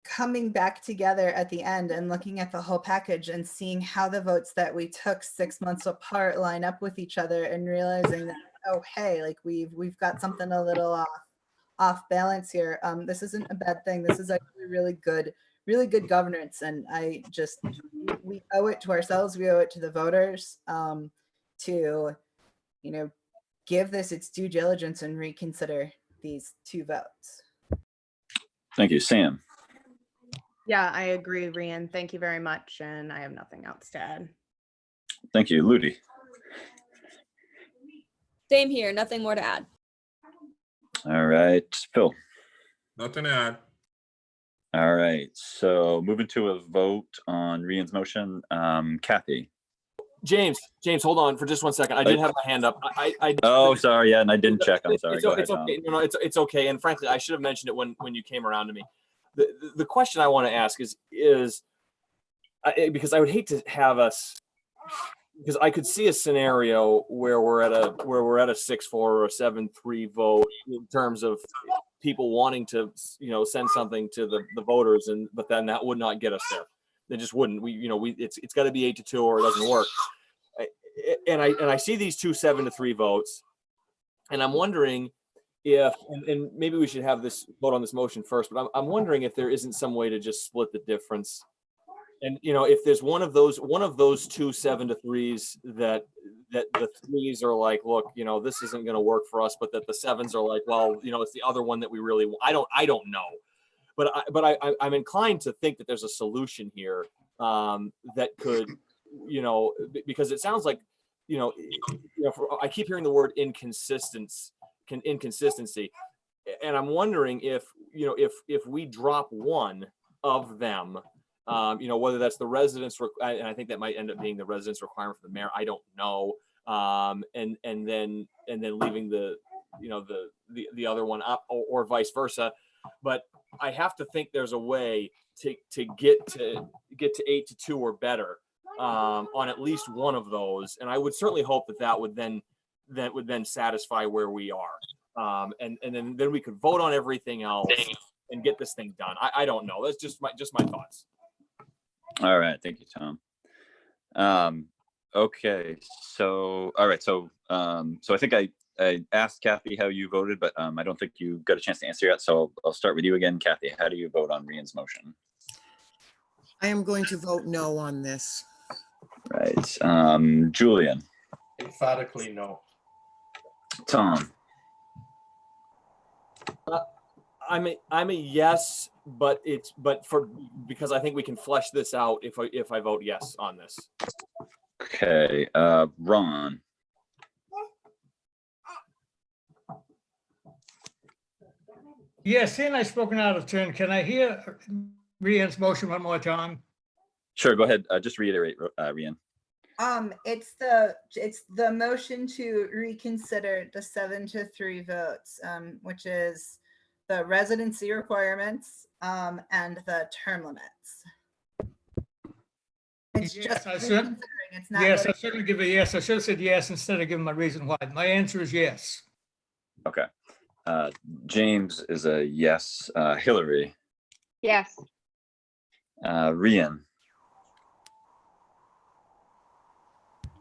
coming back together at the end and looking at the whole package and seeing how the votes that we took 6 months apart line up with each other, and realizing that, oh, hey, like we've got something a little off balance here. This isn't a bad thing. This is actually really good governance. And we owe it to ourselves. We owe it to the voters to, you know, give this its due diligence and reconsider these 2 votes. Thank you, Sam. Yeah, I agree, Rian. Thank you very much. And I have nothing else to add. Thank you, Ludi. Same here, nothing more to add. All right, Phil. Nothing to add. All right, so moving to a vote on Rian's motion, Kathy. James, hold on for just 1 second. I did have my hand up. Oh, sorry, yeah, and I didn't check. I'm sorry. It's, Go ahead, it's okay. No, it's okay. And frankly, I should have mentioned it when you came around to me. The question I want to ask is because I would hate to have us, because I could see a scenario where we're at a 6-4 or a 7-3 vote in terms of people wanting to, you know, send something to the voters, but then that would not get us there. They just wouldn't. It's got to be 8-2 or it doesn't work. And I see these 2 7-3 votes, and I'm wondering if, and maybe we should have this vote on this motion first, but I'm wondering if there isn't some way to just split the difference. And, you know, if there's one of those 2 7-3s that the 3s are like, look, you know, this isn't going to work for us, but that the 7s are like, well, you know, it's the other one that we really want. I don't know, but I'm inclined to think that there's a solution here that could, you know, because it sounds like, I keep hearing the word inconsistency, and I'm wondering if we drop one of them, whether that's the residence, and I think that might end up being the residence requirement for the mayor. I don't know, and then leaving the other one up, or vice versa. But I have to think there's a way to get to 8-2 or better on at least one of those, and I would certainly hope that would then satisfy where we are, and then we could vote on everything else and get this thing done. I don't know. That's just my thoughts. All right, thank you, Tom. Okay, so all right, so I think I asked Kathy how you voted, but I don't think you got a chance to answer yet. So I'll start with you again, Kathy. How do you vote on Rian's motion? I am going to vote no on this. Right. Julian, Emphatically no. Tom, I'm a yes, but because I think we can flesh this out if I vote yes on this. okay, Ron, Yeah, seeing I've spoken out of turn, can I hear Rhiann's motion one more time? sure, go ahead. Just reiterate, Rian. It's the motion to reconsider the 7-3 votes, which is the residency requirements, and the term limits. It's Yes, just I should- reconsidering, it's not. Yes, I voting. shouldn't give a yes. I should have said yes instead of giving my reason why. My answer is yes. Okay. James is a yes. Hillary, Yes. Rian,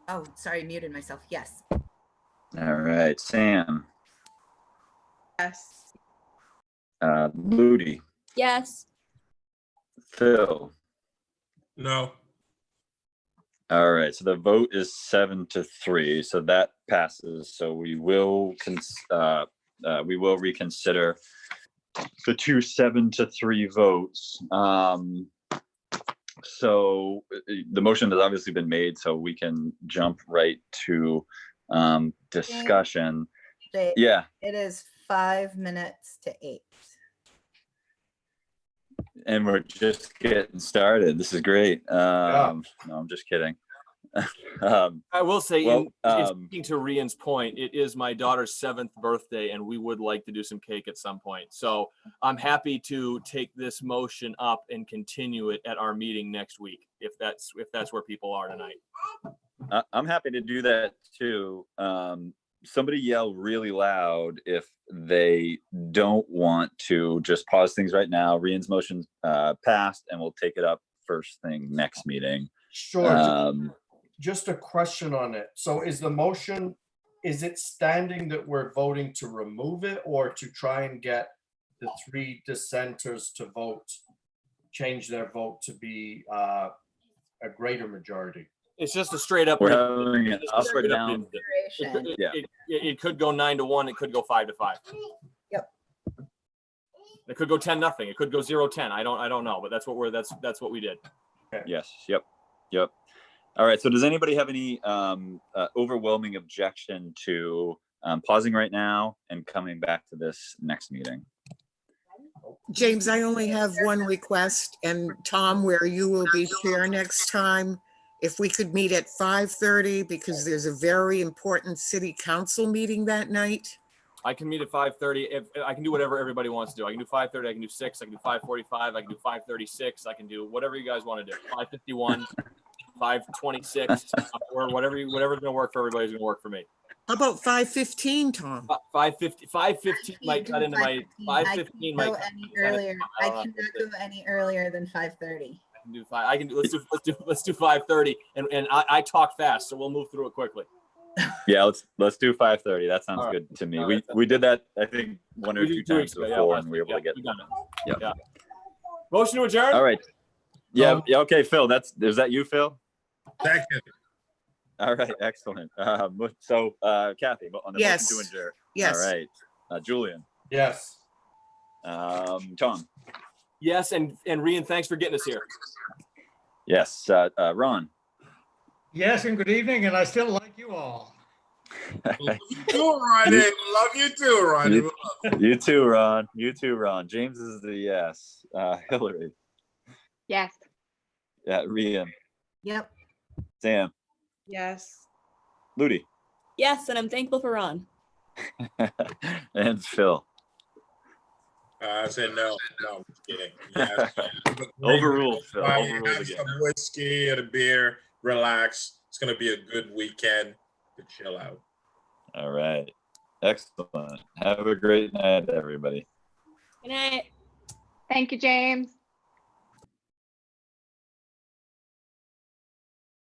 Oh, sorry, muted myself. Yes. all right, Sam, Yes. Moody, Yes. Phil. No. All right, so the vote is 7-3, so that passes. So we will reconsider the two 7-3 votes. So the motion has obviously been made, so we can jump right to discussion. They- Yeah, It is 5 minutes to 8. and we're just getting started. This is great. No, I'm just kidding. I will say, Well, in speaking to Rian's point, it is my daughter's 7th birthday, and we would like to do some cake at some point. So I'm happy to take this motion up and continue it at our meeting next week, if that's where people are tonight. I'm happy to do that too. Somebody yell really loud if they don't want to just pause things right now. Rian's motion's passed, and we'll take it up first thing next meeting. Sure. Just a question on it. So is the motion, is it standing that we're voting to remove it or to try and get the 3 dissenters to vote, change their vote to be a greater majority? It's just a straight up. We're having an up or down. Duration. Yeah. It could go 9-1. It could go 5-5. Yep. It could go 10-0. It could go 0-10. I don't know, but that's what we did. Yes. Yep. All right. So does anybody have any overwhelming objection to pausing right now and coming back to this next meeting? James, I only have one request, and Tom, where you will be chair next time, if we could meet at 5:30, because there's a very important city council meeting that night. I can meet at 5:30. If I can do whatever everybody wants to do. I can do 5:30. I can do 6. I can do 5:45. I can do 5:36. I can do whatever you guys want to do. 5:51, 5:26, or whatever's going to work for everybody's going to work for me. How about 5:15, Tom? 5:15 might cut into my 5:15 might Go cut any into my- earlier. I I don't know. cannot go any earlier than 5:30. I can do 5. I can do. Let's do 5:30, and I talk fast, so we'll move through it quickly. Yeah, let's do 5:30. That sounds All right. good to me. All We right. we did that, I think, one or We two did 2 times weeks ago, yeah, before, last and we were week, able to get. we done it. Yep. Yeah. Motion to adjourn. All right. Yeah. Okay, Phil. Is that you, Phil? Second. All right. Excellent. So, Kathy, on the Yes. motion to adjourn. Yes. All right. Julian. Yes. Tom. Yes, and Rian, thanks for getting us here. Yes. Ron. Yes, and good evening, and I still like you all. You too, Ronnie. Love you too, Ronnie. You too, Ron. You too, Ron. James is the yes. Hillary. Yes. Yeah. Rian. Yep. Sam. Yes. Ludi. Yes, and I'm thankful for Ron. And Phil. I said no. No, I'm just kidding. Yes. Overruled, Phil. Have Overruled again. some whiskey and a beer. Relax. It's gonna be a good weekend to chill out. All right. Excellent. Have a great night, everybody. Good night. Thank you, James.